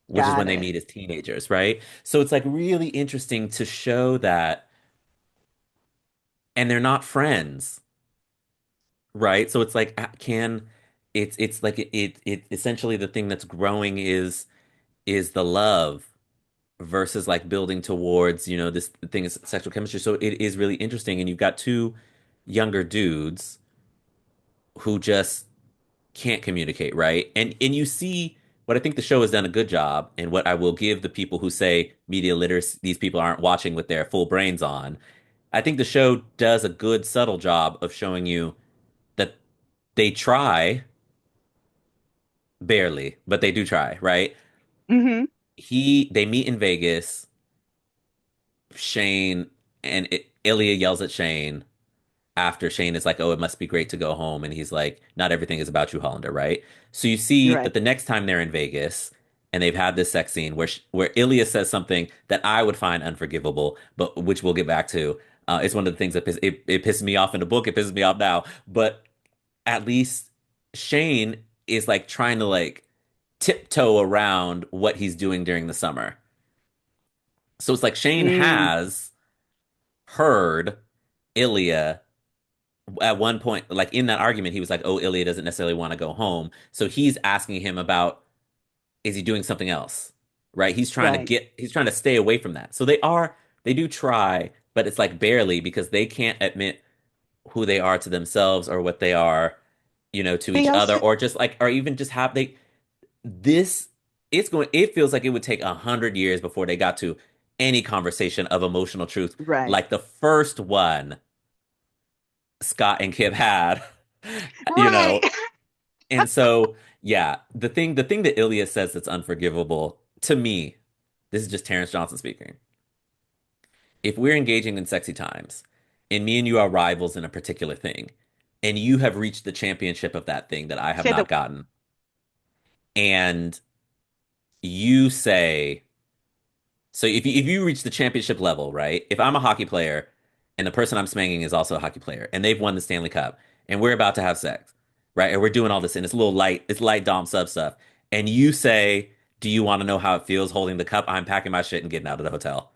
which is when Got they it. meet as teenagers, right? So it's like really interesting to show that, and they're not friends, right? So it's like it's like it essentially the thing that's growing is the love versus like building towards, this thing is sexual chemistry. So it is really interesting. And you've got two younger dudes who just can't communicate, right? And you see what I think the show has done a good job, and what I will give the people who say media literacy, these people aren't watching with their full brains on. I think the show does a good subtle job of showing you that they try barely, but they do try, right? Hmm. They meet in Vegas. Shane Ilya yells at Shane after Shane is like, "Oh, it must be great to go home," and he's like, "Not everything is about you, Hollander," right? So you You're see that right. the next time they're in Vegas and they've had this sex scene where Ilya says something that I would find unforgivable, but which we'll get back to. It's one of the things that it pisses me off in the book. It pisses me off now, but at least. Shane is like trying to like tiptoe around what he's doing during the summer. So it's like Shane Mm, has heard Ilya at one point, like in that argument, he was like, "Oh, Ilya doesn't necessarily want to go home." So he's asking him about, is he doing something else? Right? right. He's trying to stay away from that. So they do try, but it's like barely because they can't admit who they are to themselves or what they are, to They each other, also, or just like, or even just have this, it feels like it would take 100 years before they got to any conversation of emotional truth right. like the first one Scott and Kip had, you Right. know. And so, yeah, the thing that Ilya says that's unforgivable to me, this is just Terrence Johnson speaking. If we're engaging in sexy times and me and you are rivals in a particular thing, and you have reached the championship of that thing that I have Say the, not gotten, and you say, so if you reach the championship level, right? If I'm a hockey player and the person I'm smanging is also a hockey player and they've won the Stanley Cup and we're about to have sex, right? And we're doing all this and it's a little light, it's light dom sub stuff. And you say, "Do you want to know how it feels holding the cup?" I'm packing my shit and getting out of the hotel.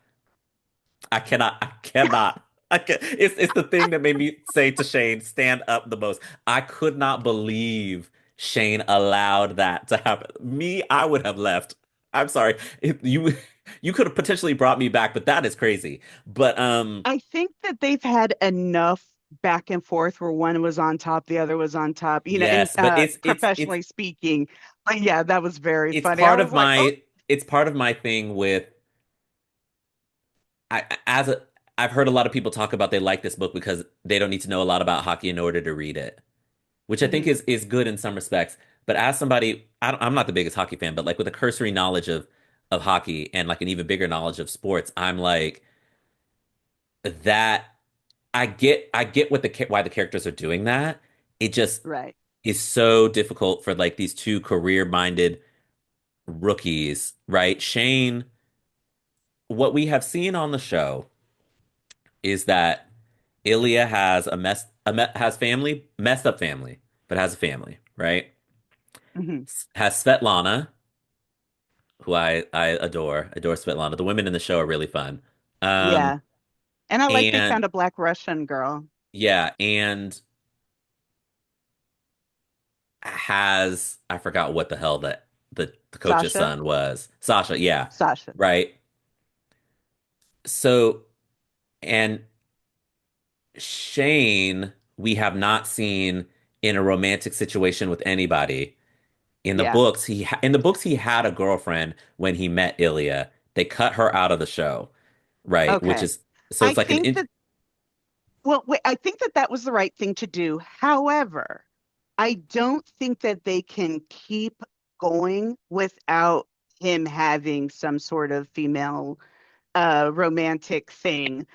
I cannot, I cannot. It's the thing that made me say to Shane, stand up the most. I could not believe Shane allowed that to happen. Me, I would have left. I'm sorry. You could have potentially brought me back, but that is crazy. But I think that they've had enough back and forth where one was on top, the other was on top, and yes, but professionally speaking. But yeah, that was very it's funny. I part was of like, oh, my thing with I as a I've heard a lot of people talk about they like this book because they don't need to know a lot about hockey in order to read it, which I think mhm, is good in some respects. But as somebody, I'm not the biggest hockey fan, but like with a cursory knowledge of hockey and like an even bigger knowledge of sports, I'm like that. I get why the characters are doing that. It just right. is so difficult for like these two career-minded rookies, right? Shane, what we have seen on the show is that Ilya has has family, messed up family, but has a family, right? Hmm. Has Svetlana, who I adore Svetlana. The women in the show are really fun. Um, Yeah. And I like they and found a black Russian girl. yeah, and I forgot what the hell that the coach's Sasha? son was. Sasha, yeah, Sasha. right. So, and Shane, we have not seen in a romantic situation with anybody. Yeah. In the books he had a girlfriend when he met Ilya. They cut her out of the show, right? Which Okay. is so I it's like an think that, well, wait, I think that that was the right thing to do. However, I don't think that they can keep going without him having some sort of female romantic thing.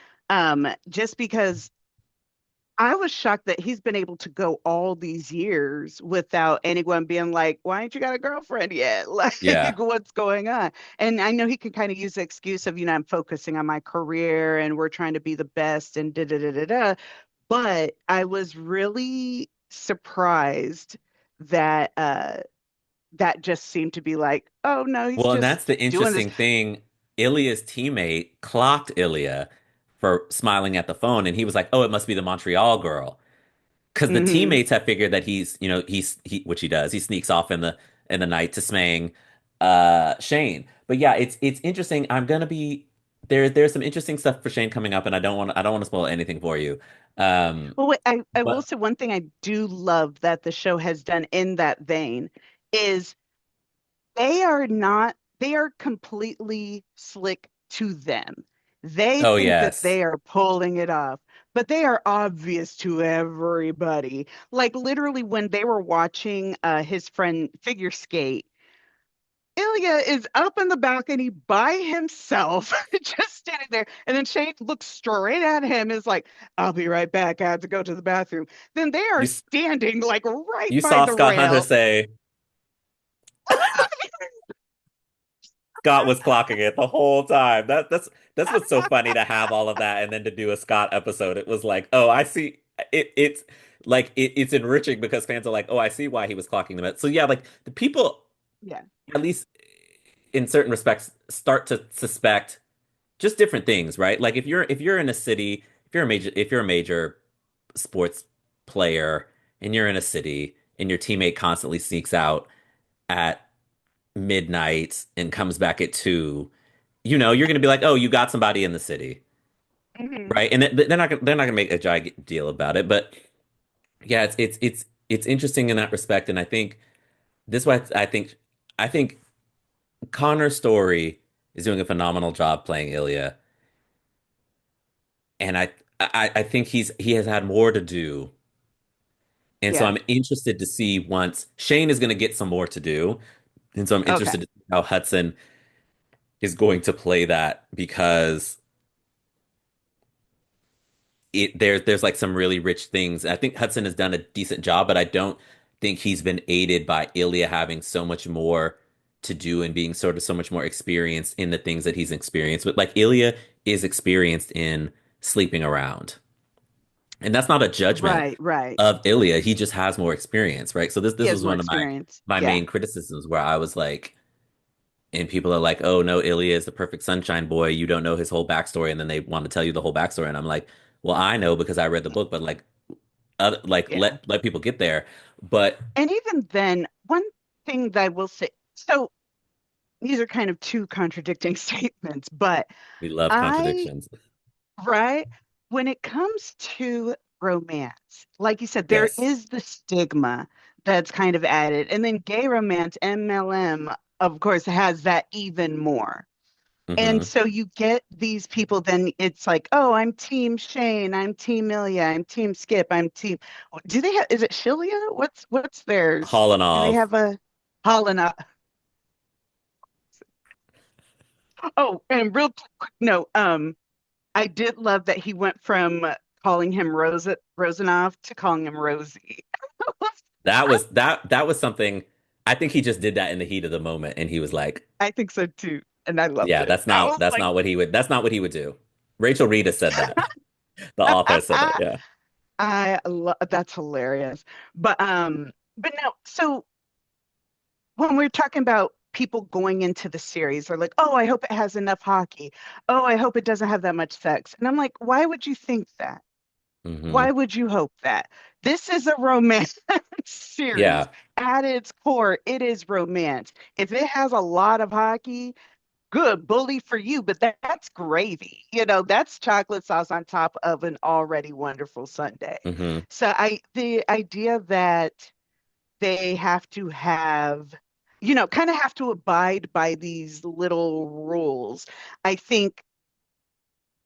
Just because I was shocked that he's been able to go all these years without anyone being like, why ain't you got a girlfriend yet? Like, yeah. what's going on? And I know he can kind of use the excuse of, I'm focusing on my career and we're trying to be the best and da da da da da. But I was really surprised that that just seemed to be like, oh no, he's Well, and that's just the doing this. interesting thing. Ilya's teammate clocked Ilya for smiling at the phone, and he was like, "Oh, it must be the Montreal girl." Because the Hmm. teammates have figured that which he does. He sneaks off in the night to smang Shane. But yeah, it's interesting. I'm gonna be there's some interesting stuff for Shane coming up, and I don't want to spoil anything for you. Well, wait, I will But say one thing I do love that the show has done in that vein is they are completely slick to them. They oh think that yes, they are pulling it off, but they are obvious to everybody. Like literally when they were watching his friend figure skate, Ilya is up in the balcony by himself, just standing there. And then Shane looks straight at him, is like, I'll be right back. I have to go to the bathroom. Then they are you standing like right you by saw the Scott Hunter rail. say Scott was clocking it the whole time. That's what's so funny to have all of that and then to do a Scott episode. It was like, oh, I see. It's like it's enriching because fans are like, oh, I see why he was clocking them. So yeah, like the people, Yeah. at least in certain respects, start to suspect just different things, right? Like if you're in a city, if you're a major sports player and you're in a city and your teammate constantly sneaks out at midnight and comes back at 2, you're going to be like, "Oh, you got somebody in the city." Hmm. Right? And they're not gonna make a giant deal about it, but yeah, it's interesting in that respect, and I think this is why I think Connor's story is doing a phenomenal job playing Ilya, and I think he has had more to do, and so Yeah. I'm interested to see once Shane is going to get some more to do, and so I'm Okay. interested to see how Hudson is going to play that because there's like some really rich things. I think Hudson has done a decent job, but I don't think he's been aided by Ilya having so much more to do and being sort of so much more experienced in the things that he's experienced. But like Ilya is experienced in sleeping around. And that's not a judgment Right, right. of Ilya. He just has more experience, right? So this He this has was more one of my experience. my Yeah. main criticisms where I was like, and people are like, "Oh no, Ilya is the perfect sunshine boy. You don't know his whole backstory," and then they want to tell you the whole backstory, and I'm like, "Well, I know because I read the book, but like, Yeah. let people get there." But And even then, one thing that I will say, so these are kind of two contradicting statements, but we love I, contradictions. right, when it comes to romance, like you said, there Yes. is the stigma that's kind of added. And then gay romance, MLM, of course, has that even more. And Hmm. so you get these people, then it's like, oh, I'm Team Shane, I'm Team Ilya, I'm Team Skip, I'm Team. Do they have, is it Shilia? What's theirs? Do they Holinov, have a Holland? Oh, and real quick note, I did love that he went from calling him Rosanov to calling him Rosie. that was something. I think he just did that in the heat of the moment, and he was like, I think so too, and I loved "Yeah, it. that's I not was that's like, not what he would that's not what he would do." Rachel Reed has said that. The author said that. Yeah. that's hilarious. But no, so when we're talking about people going into the series, they're like, oh, I hope it has enough hockey. Oh, I hope it doesn't have that much sex. And I'm like, why would you think that? Hmm. Why would you hope that? This is a romance series. Yeah. At its core, it is romance. If it has a lot of hockey, good, bully for you, but that's gravy. That's chocolate sauce on top of an already wonderful sundae. Hmm. So the idea that they have to have, kind of have to abide by these little rules, I think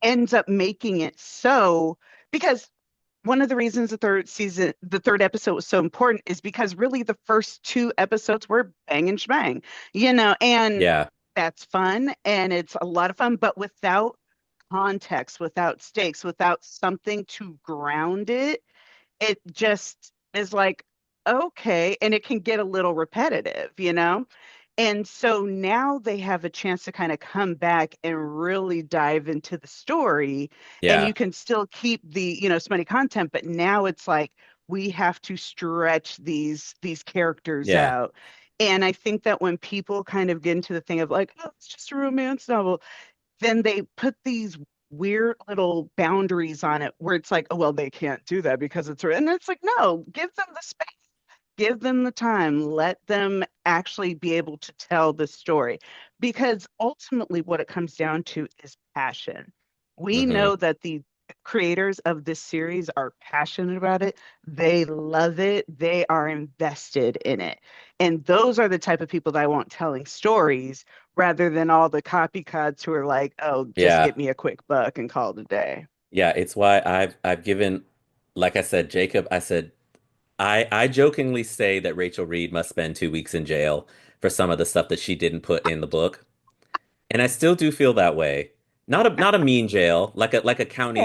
ends up making it so because one of the reasons the third episode was so important is because really the first two episodes were bang and shbang, and Yeah. that's fun and it's a lot of fun, but without context, without stakes, without something to ground it, it just is like, okay, and it can get a little repetitive. And so now they have a chance to kind of come back and really dive into the story, and Yeah. you can still keep the, smutty content, but now it's like we have to stretch these characters Yeah. out. And I think that when people kind of get into the thing of like, oh, it's just a romance novel, then they put these weird little boundaries on it where it's like, oh, well, they can't do that because and it's like, no, give them the space, give them the time, let them actually be able to tell the story. Because ultimately, what it comes down to is passion. We Hmm. know that the creators of this series are passionate about it. They love it. They are invested in it. And those are the type of people that I want telling stories rather than all the copycats who are like, oh, just Yeah. get me a quick buck and call it a day. Yeah. It's why I've given, like I said, Jacob, I said, I jokingly say that Rachel Reed must spend 2 weeks in jail for some of the stuff that she didn't put in the book. And I still do feel that way. Not a mean jail, like a Yeah. county,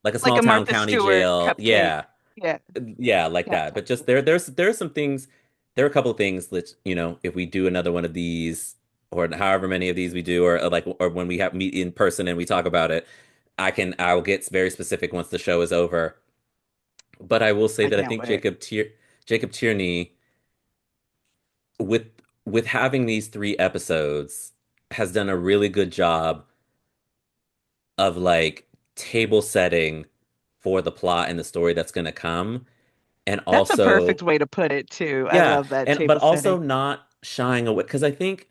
like a Like small a town Martha county Stewart jail. cupcake. Yeah. Yeah. Yeah, like Yeah. that. But just there are some things, there are a couple of things that, if we do another one of these or however many of these we do, or like, or when we have meet in person and we talk about it, I will get very specific once the show is over But I will say I that I can't think wait. Jacob Tierney with having these three episodes has done a really good job of like table setting for the plot and the story that's going to come, and That's a also perfect way to put it too. I yeah, love that and but table also setting. not shying away because I think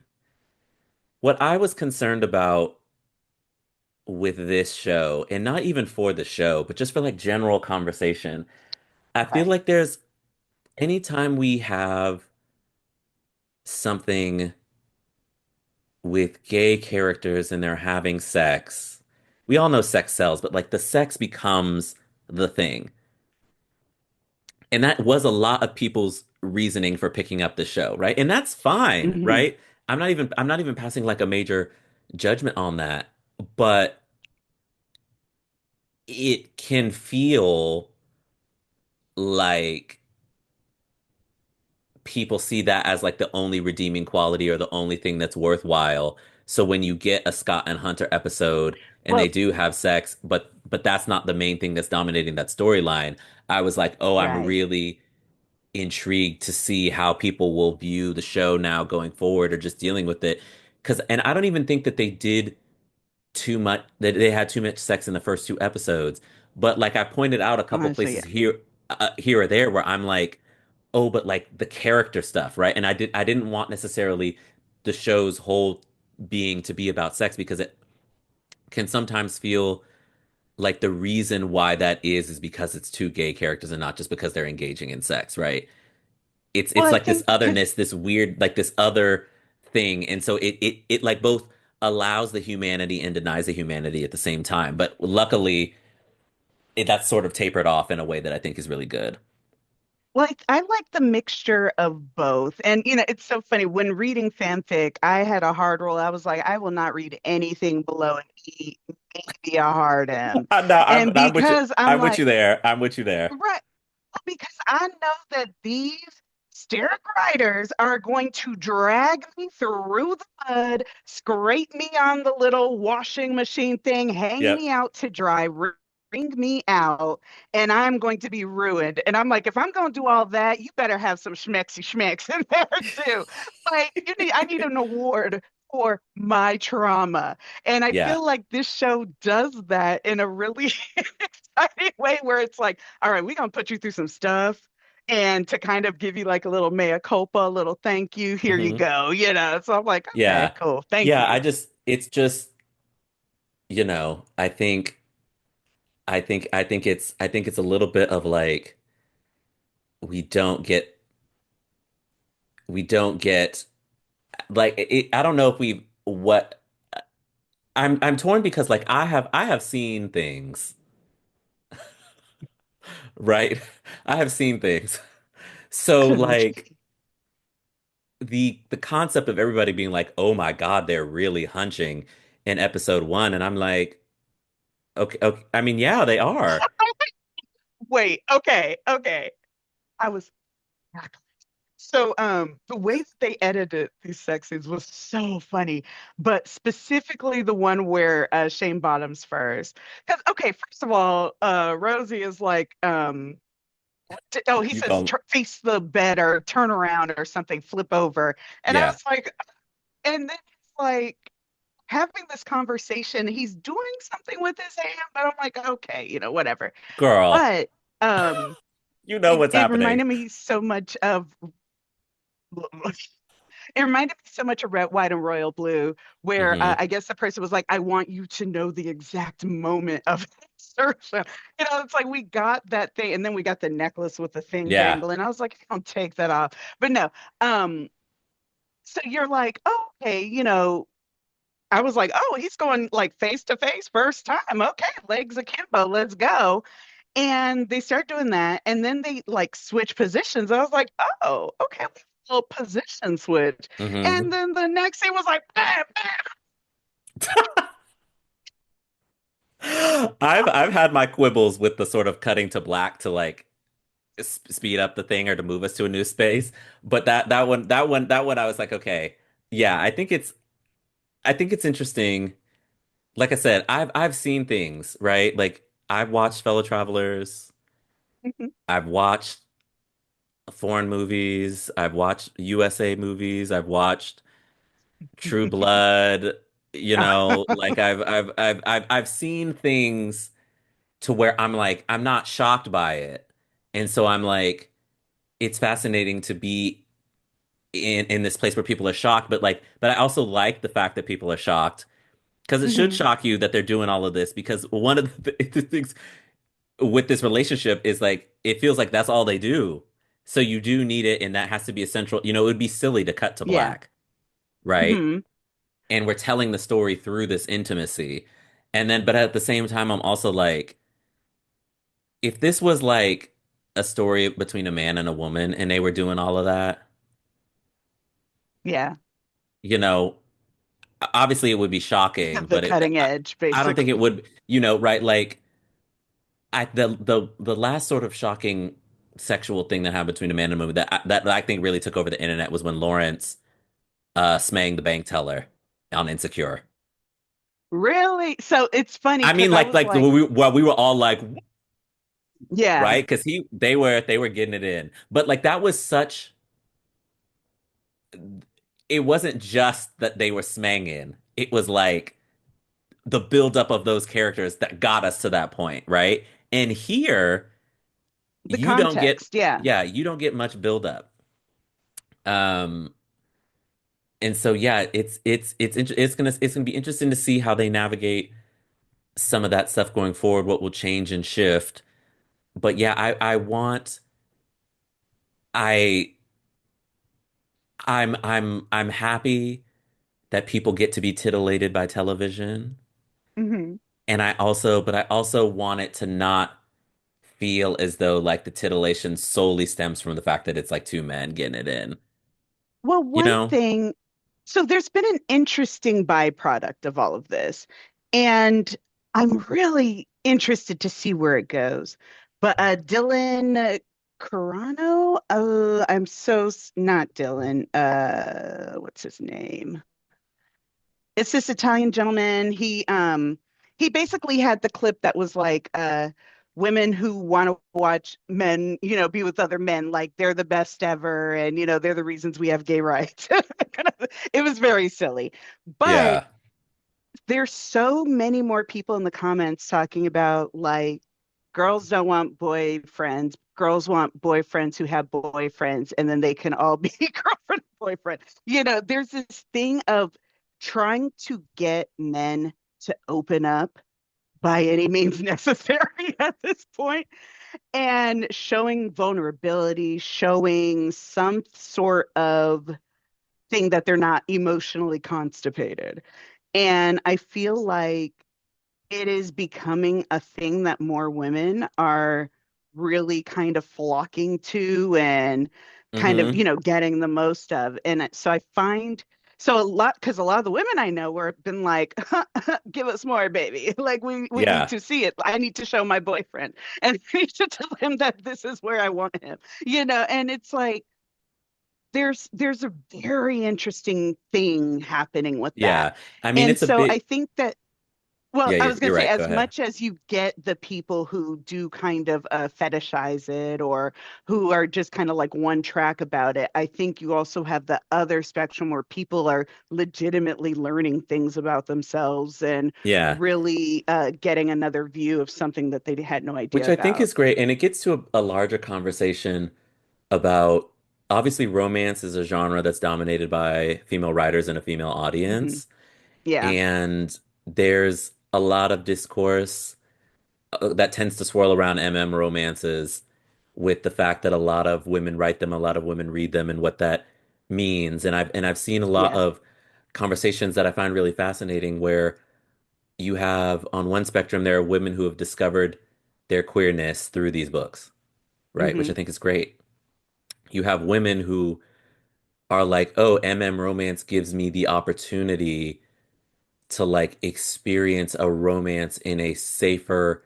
what I was concerned about with this show, and not even for the show, but just for like general conversation, I feel Right. like there's anytime we have something with gay characters and they're having sex, we all know sex sells, but like the sex becomes the thing. And that was a lot of people's reasoning for picking up the show, right? And that's fine, Hmm. right? I'm not even passing like a major judgment on that, but it can feel like people see that as like the only redeeming quality or the only thing that's worthwhile. So when you get a Scott and Hunter episode and they Well, do have sex, but that's not the main thing that's dominating that storyline, I was like, "Oh, I'm right. really intrigued to see how people will view the show now going forward or just dealing with it." And I don't even think that they did too much that they had too much sex in the first two episodes. But like I pointed out a couple Honestly, places yeah. here or there where I'm like, oh, but like the character stuff, right? And I didn't want necessarily the show's whole being to be about sex because it can sometimes feel like the reason why that is because it's two gay characters and not just because they're engaging in sex, right? Well, It's I like this think because otherness, this weird like this other thing, and so it like both allows the humanity and denies the humanity at the same time. But luckily, that's sort of tapered off in a way that I think is really good. like I like the mixture of both. And it's so funny when reading fanfic, I had a hard rule. I was like, I will not read anything below an E, maybe a hard M. No, And I'm with you. because I'm I'm with like, you there. I'm with you there. right, because I know that these Steric writers are going to drag me through the mud, scrape me on the little washing machine thing, hang Yep. me out to dry, wring me out, and I'm going to be ruined. And I'm like, if I'm going to do all that, you better have some schmexy schmecks in there too. Like, I need an award for my trauma. And I Yeah. feel like this show does that in a really exciting way where it's like, all right, we're gonna put you through some stuff and to kind of give you like a little mea culpa, a little thank you, here you Hmm. go. So I'm like, okay, Yeah. cool, thank Yeah, you. it's just, I think it's a little bit of like we don't get we don't get I don't know if we what I'm torn because like I have seen things, right? I have seen things. So like the concept of everybody being like, "Oh my God, they're really hunching" in episode one, and I'm like, okay, I mean, yeah, they are. Wait, okay. I was so the way that they edited these sex scenes was so funny, but specifically the one where Shane Bottoms first. Because okay, first of all, Rosie is like oh, he You says go, face the bed or turn around or something, flip over. And I yeah, was like, and then it's like having this conversation, he's doing something with his hand, but I'm like, okay, whatever. girl, But um, you know it, what's it happening. reminded me so much of it reminded me so much of Red, White, and Royal Blue, where Hmm. I guess the person was like, I want you to know the exact moment of insertion. It's like we got that thing, and then we got the necklace with the thing Yeah. dangling. I was like, I don't take that off. But no, um, so you're like, oh, okay, I was like, oh, he's going like face to face first time. Okay, legs akimbo, let's go. And they start doing that, and then they like switch positions. I was like, oh, okay, a little position switch. Hmm. And then the next scene was like, bam, I've had my quibbles with the sort of cutting to black to like speed up the thing or to move us to a new space, but that one I was like, okay, yeah, I think it's interesting. Like I said, I've seen things, right? Like I've watched Fellow Travelers. Mhm. I've watched foreign movies, I've watched USA movies, I've watched True Blood, like I've seen things to where I'm like I'm not shocked by it. And so I'm like it's fascinating to be in this place where people are shocked, but I also like the fact that people are shocked because it should Mhm. shock you that they're doing all of this because one of the things with this relationship is like it feels like that's all they do. So you do need it, and that has to be essential. It would be silly to cut to Yeah. black, right? Mhm. And we're telling the story through this intimacy. And then, but at the same time, I'm also like, if this was like a story between a man and a woman and they were doing all of that, Yeah. you know, obviously it would be shocking, The but cutting edge, I don't think it basically. would, right? Like the last sort of shocking sexual thing that happened between a man and a woman that I think really took over the internet was when Lawrence smanged the bank teller on Insecure. Really? So it's funny I because mean, I like was like like, we were all like, yeah, right? Because they were getting it in, but like that was such. It wasn't just that they were smanging. It was like the buildup of those characters that got us to that point, right? And here, the you don't get, context. Yeah. yeah, you don't get much buildup. Um, and so yeah, it's gonna be interesting to see how they navigate some of that stuff going forward, what will change and shift. But yeah, I I'm happy that people get to be titillated by television. Hmm. But I also want it to not feel as though like the titillation solely stems from the fact that it's like two men getting it in. Well, You one know? thing, so there's been an interesting byproduct of all of this, and I'm really interested to see where it goes. But Dylan Carano, I'm not Dylan. What's his name? It's this Italian gentleman. He basically had the clip that was like women who want to watch men, be with other men like they're the best ever and they're the reasons we have gay rights. It was very silly. But Yeah. there's so many more people in the comments talking about like girls don't want boyfriends. Girls want boyfriends who have boyfriends, and then they can all be girlfriend and boyfriend. There's this thing of trying to get men to open up by any means necessary at this point, and showing vulnerability, showing some sort of thing that they're not emotionally constipated. And I feel like it is becoming a thing that more women are really kind of flocking to and kind of, Mm-hmm. getting the most of. And so I find because a lot of the women I know were been like, give us more, baby. Like we need Yeah. to see it. I need to show my boyfriend and I need to tell him that this is where I want him. And it's like there's a very interesting thing happening with that. Yeah. I mean, And it's a so I big, think that well, yeah, I you're was going you're to say, right. Go as ahead. much as you get the people who do kind of fetishize it or who are just kind of like one track about it, I think you also have the other spectrum where people are legitimately learning things about themselves and Yeah. really getting another view of something that they had no idea Which I think about. is great. And it gets to a larger conversation about obviously romance is a genre that's dominated by female writers and a female Hmm. audience. Yeah. And there's a lot of discourse that tends to swirl around romances with the fact that a lot of women write them, a lot of women read them, and what that means. And I've seen a lot Yeah. of conversations that I find really fascinating where you have on one spectrum there are women who have discovered their queerness through these books, right? Which I Hmm. think is great. You have women who are like, oh, romance gives me the opportunity to like experience a romance in a safer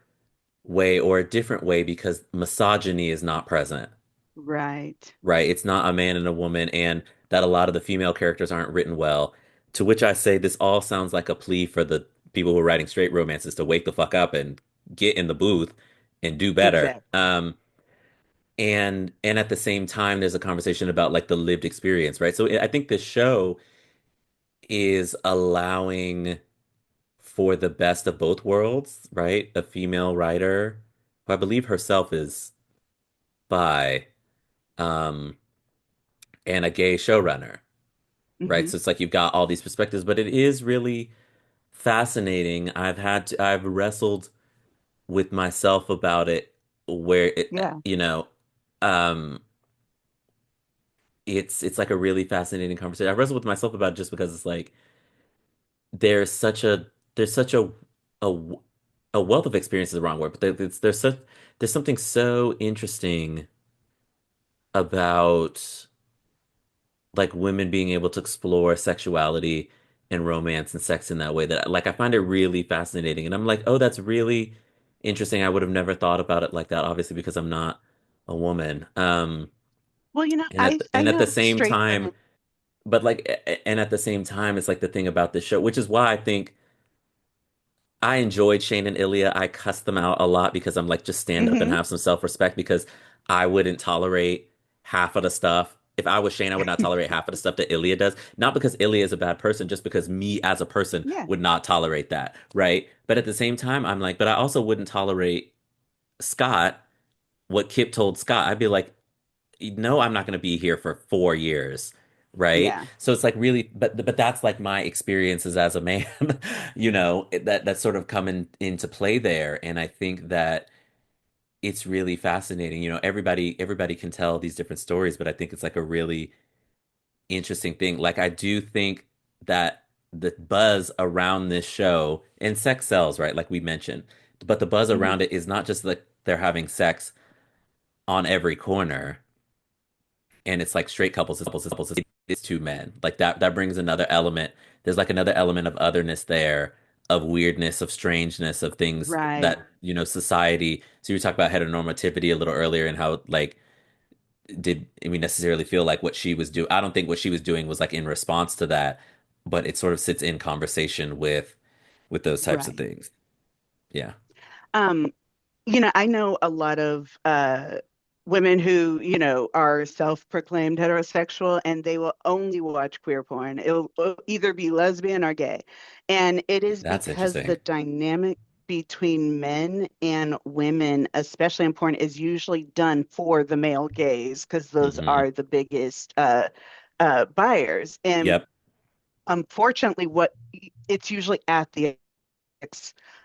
way or a different way because misogyny is not present, Right. right? It's not a man and a woman, and that a lot of the female characters aren't written well. To which I say this all sounds like a plea for the people who are writing straight romances to wake the fuck up and get in the booth and do better. Exactly. and at the same time there's a conversation about like the lived experience, right? So I think the show is allowing for the best of both worlds, right? A female writer who I believe herself is bi, um, and a gay showrunner, right? Hmm. So it's like you've got all these perspectives, but it is really fascinating. I've wrestled with myself about it, where Yeah. um, it's like a really fascinating conversation. I wrestled with myself about it just because it's like there's such a there's such a a wealth of experience is the wrong word, but there's something so interesting about like women being able to explore sexuality and romance and sex in that way that like I find it really fascinating. And I'm like, oh, that's really interesting. I would have never thought about it like that, obviously, because I'm not a woman. Well, I And at the know same straight time, women. but like and at the same time, it's like the thing about this show, which is why I think I enjoyed Shane and Ilya. I cussed them out a lot because I'm like, just stand up and Hmm. have some self-respect because I wouldn't tolerate half of the stuff. If I was Shane, I would not tolerate half of the stuff that Ilya does. Not because Ilya is a bad person, just because me as a person Yeah. would not tolerate that, right? But at the same time, I'm like, but I also wouldn't tolerate Scott, what Kip told Scott. I'd be like, no, I'm not going to be here for 4 years, right? Yeah. So it's like really, but that's like my experiences as a man, that's sort of coming into play there, and I think that it's really fascinating. Everybody can tell these different stories, but I think it's like a really interesting thing. Like I do think that the buzz around this show and sex sells, right? Like we mentioned, but the buzz Hmm. around it is not just like they're having sex on every corner and it's like straight couples, it's two men. Like that brings another element. There's like another element of otherness there, of weirdness, of strangeness, of things Right. that, society. So you talked about heteronormativity a little earlier and how like did we necessarily feel like what she was doing? I don't think what she was doing was like in response to that, but it sort of sits in conversation with those types of Right. things. Yeah. Um, I know a lot of women who, are self-proclaimed heterosexual and they will only watch queer porn. It'll either be lesbian or gay. And it is That's because the interesting. dynamic between men and women, especially in porn, is usually done for the male gaze because those Hmm. are the biggest buyers. And Yep. unfortunately, what it's usually at the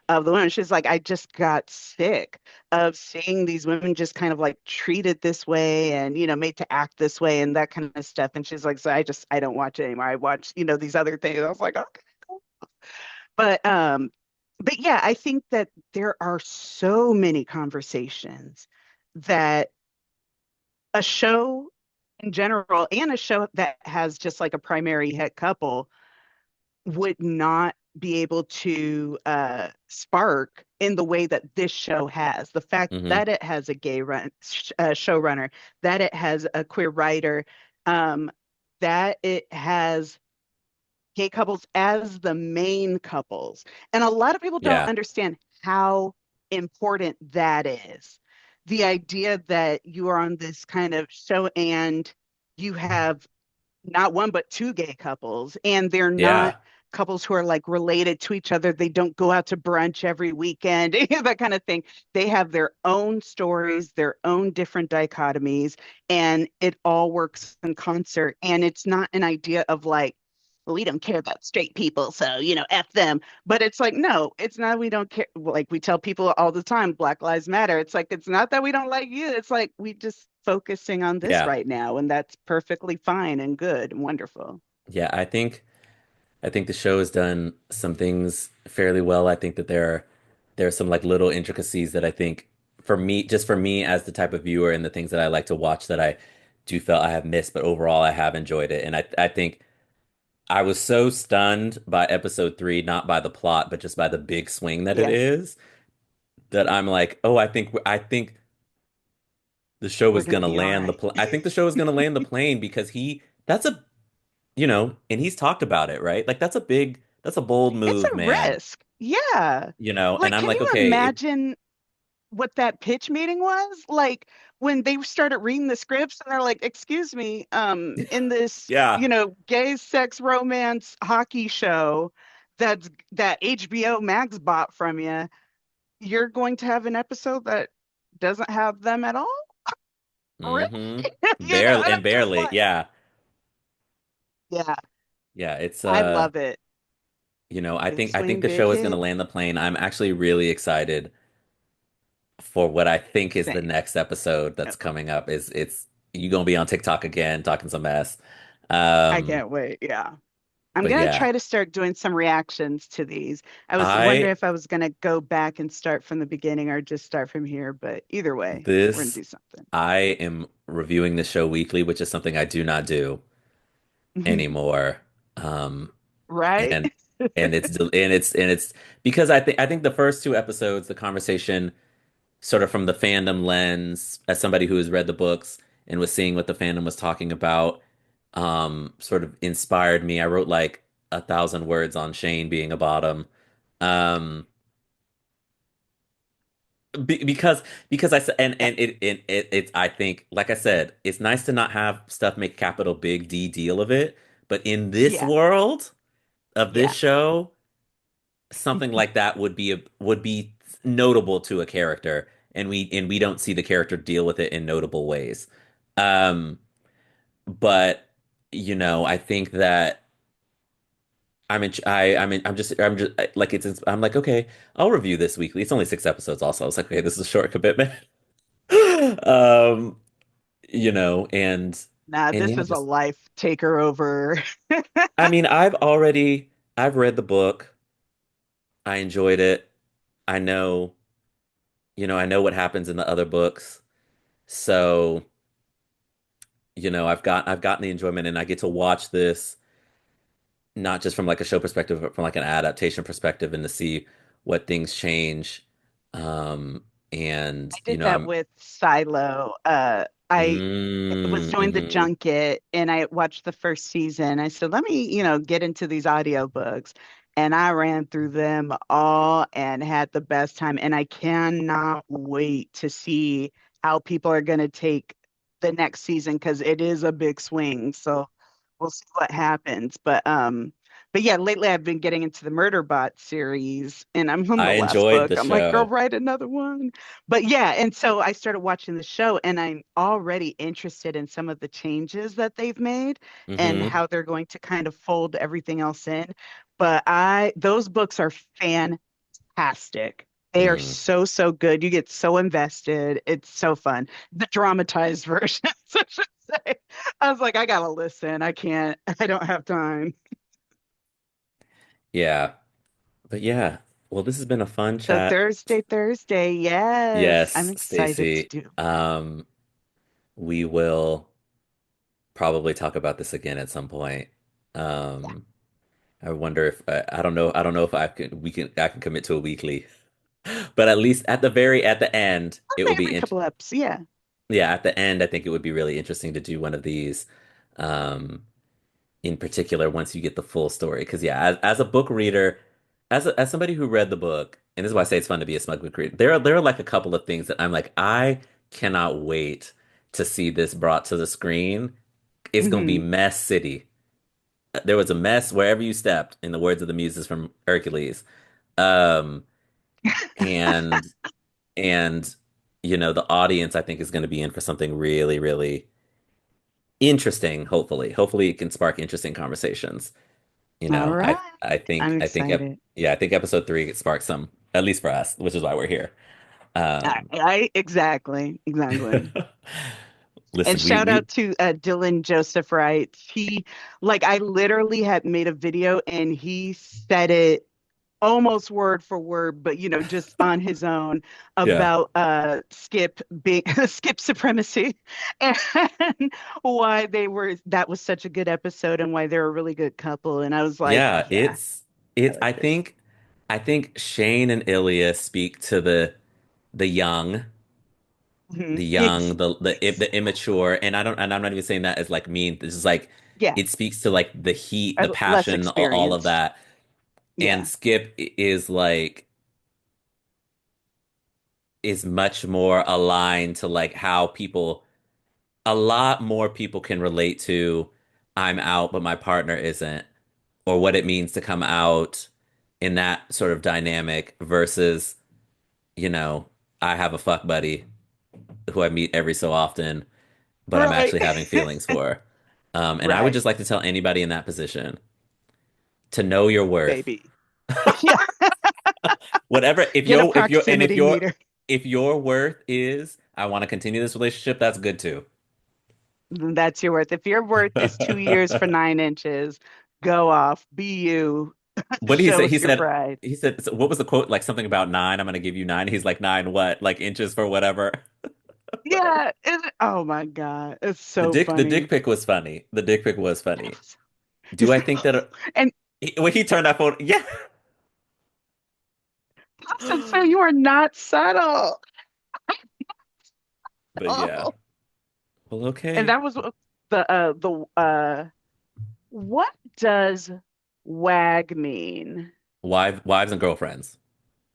of the women. She's like, I just got sick of seeing these women just kind of like treated this way and, made to act this way and that kind of stuff. And she's like, so I don't watch it anymore. I watch, these other things. I was like, okay, cool. But, um, but yeah, I think that there are so many conversations that a show in general and a show that has just like a primary het couple would not be able to spark in the way that this show has. The fact Hmm. that it has a showrunner, that it has a queer writer, um, that it has gay couples as the main couples. And a lot of people don't Yeah. understand how important that is. The idea that you are on this kind of show and you have not one but two gay couples and they're not Yeah. couples who are like related to each other. They don't go out to brunch every weekend, that kind of thing. They have their own stories, their own different dichotomies, and it all works in concert. And it's not an idea of like, well, we don't care about straight people, so F them. But it's like, no, it's not we don't care. Like we tell people all the time, Black Lives Matter. It's like it's not that we don't like you. It's like we just focusing on this Yeah. right now, and that's perfectly fine and good and wonderful. Yeah. I think the show has done some things fairly well. I think that there are some like little intricacies that I think for me as the type of viewer and the things that I like to watch that I do feel I have missed, but overall I have enjoyed it. And I think I was so stunned by episode 3, not by the plot, but just by the big swing that it Yes, is, that I'm like, oh, I think the show we're was gonna gonna be all land the right. plane. I think the show was gonna land the plane because that's a and he's talked about it, right? Like that's a bold It's move, a man. risk. Yeah. And Like, I'm can like, you okay, imagine? what that pitch meeting was? Like when they started reading the scripts and they're like, "Excuse me, in this, Yeah. gay sex romance hockey show that HBO Max bought from you, you're going to have an episode that doesn't have them at all?" Really? hmm And Barely I'm and just barely. like, Yeah. yeah, Yeah, it's I love it. Big I think swing, the big show is going to hit. land the plane. I'm actually really excited for what I think is the Same. next episode that's Oh, coming up. Is it's you going to be on TikTok again talking some mess. I Um, can't wait. Yeah. I'm but gonna yeah, try to start doing some reactions to these. I was wondering I if I was gonna go back and start from the beginning or just start from here, but either way, we're gonna this do something. I am reviewing the show weekly, which is something I do not do anymore. Um, Right? and it's because I think the first two episodes, the conversation sort of from the fandom lens, as somebody who has read the books and was seeing what the fandom was talking about, sort of inspired me. I wrote like 1,000 words on Shane being a bottom. Um, because I said Yeah. and it's I think like I said, it's nice to not have stuff make capital big D deal of it, but in this Yeah. world of this Yeah. show, something like that would be notable to a character, and we don't see the character deal with it in notable ways. Um, but I think that I'm just like I'm like, okay, I'll review this weekly. It's only 6 episodes also. I was like, okay, this is a short commitment. Um, and Nah, this yeah, is a just life taker over. I mean, I've read the book. I enjoyed it. I know, I know what happens in the other books. So, I've gotten the enjoyment, and I get to watch this not just from like a show perspective, but from like an adaptation perspective, and to see what things change. And I did that with Silo. I was doing the mhm. junket and I watched the first season. I said, let me, get into these audiobooks. And I ran through them all and had the best time. And I cannot wait to see how people are going to take the next season because it is a big swing. So we'll see what happens. But yeah, lately I've been getting into the Murderbot series and I'm on I the last enjoyed book. the I'm like, girl, show. write another one. But yeah, and so I started watching the show and I'm already interested in some of the changes that they've made and Hmm how they're going to kind of fold everything else in. But those books are fantastic. They are Mm. so, so good. You get so invested. It's so fun. The dramatized versions, I should say. I was like, I gotta listen. I can't, I don't have time. Yeah. But yeah. Well, this has been a fun So chat. Thursday, yes, I'm Yes, excited to Stacey. do. We will probably talk about this again at some point. Yeah, Um, I wonder if I don't know if I can commit to a weekly, but at least at the end, I'll it say will be every couple eps. Yeah. yeah, at the end, I think it would be really interesting to do one of these. Um, in particular once you get the full story. Because yeah, as a book reader, as somebody who read the book, and this is why I say it's fun to be a smug book reader. There are like a couple of things that I'm like, I cannot wait to see this brought to the screen. It's gonna be Hmm. mess city. There was a mess wherever you stepped, in the words of the muses from Hercules. Um, and and the audience I think is going to be in for something really, really interesting, hopefully it can spark interesting conversations. All right. I'm excited. I think episode 3 sparked some, at least for us, which is why we're here. Um, Exactly. And listen, shout we out to Dylan Joseph Wright. He, like, I literally had made a video and he said it almost word for word, but just on his own yeah, about Skip being Skip supremacy and why that was such a good episode and why they're a really good couple. And I was like, yeah, yeah, I it's like this. I think Shane and Ilya speak to the young, Mhm. Ex the immature, and I'm not even saying that as like mean. This is like Yeah, it speaks to like the heat, the less passion, all of experienced. that. And Yeah. Skip is like is much more aligned to like how people, a lot more people can relate to I'm out, but my partner isn't, or what it means to come out in that sort of dynamic versus, you know, I have a fuck buddy who I meet every so often, but I'm Right. actually having feelings for. And I would Right, just like to tell anybody in that position to know your worth. baby. Yeah. Whatever, Get a if proximity meter. if your worth is I want to continue this relationship, that's good too. That's your worth. If your worth is 2 years for 9 inches, go off. Be you. What did he Show say? us your pride. He said, so what was the quote? Like something about nine. I'm gonna give you nine. He's like nine what? Like inches for whatever. Yeah. Oh my God. It's so The dick funny. pic was funny. The dick pic was That funny. was- Do He's I like, think that and when he turned that photo? Yeah. Hudson, so you are not subtle. But yeah. Oh. Well, And okay. that was what does WAG mean? Wives and girlfriends.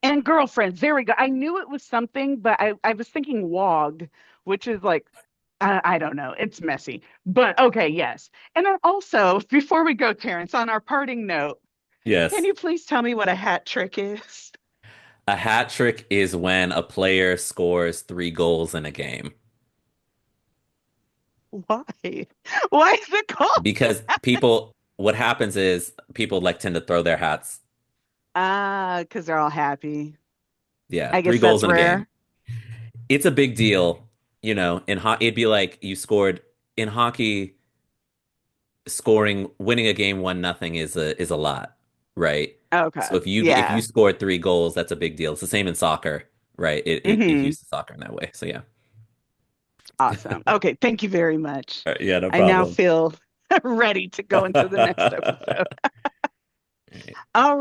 And girlfriends. There we go. I knew it was something, but I was thinking WOG, which is like, I don't know. It's messy. But okay, yes. And then also, before we go, Terrence, on our parting note, can Yes. you please tell me what a hat trick is? A hat trick is when a player scores 3 goals in a game. Why? Why is it called Because that? what happens is people like tend to throw their hats. Ah, because they're all happy. Yeah, I three guess goals that's in a game. rare. It's a big deal, in hockey. It'd be like you scored in hockey, winning a game 1-0 is a lot, right? So Okay. if you Yeah. scored 3 goals, that's a big deal. It's the same in soccer, right? It Hmm. uses soccer in that way. So yeah. Awesome. Okay. Thank you very much. Yeah, no I now problem. feel ready to go into the next episode. All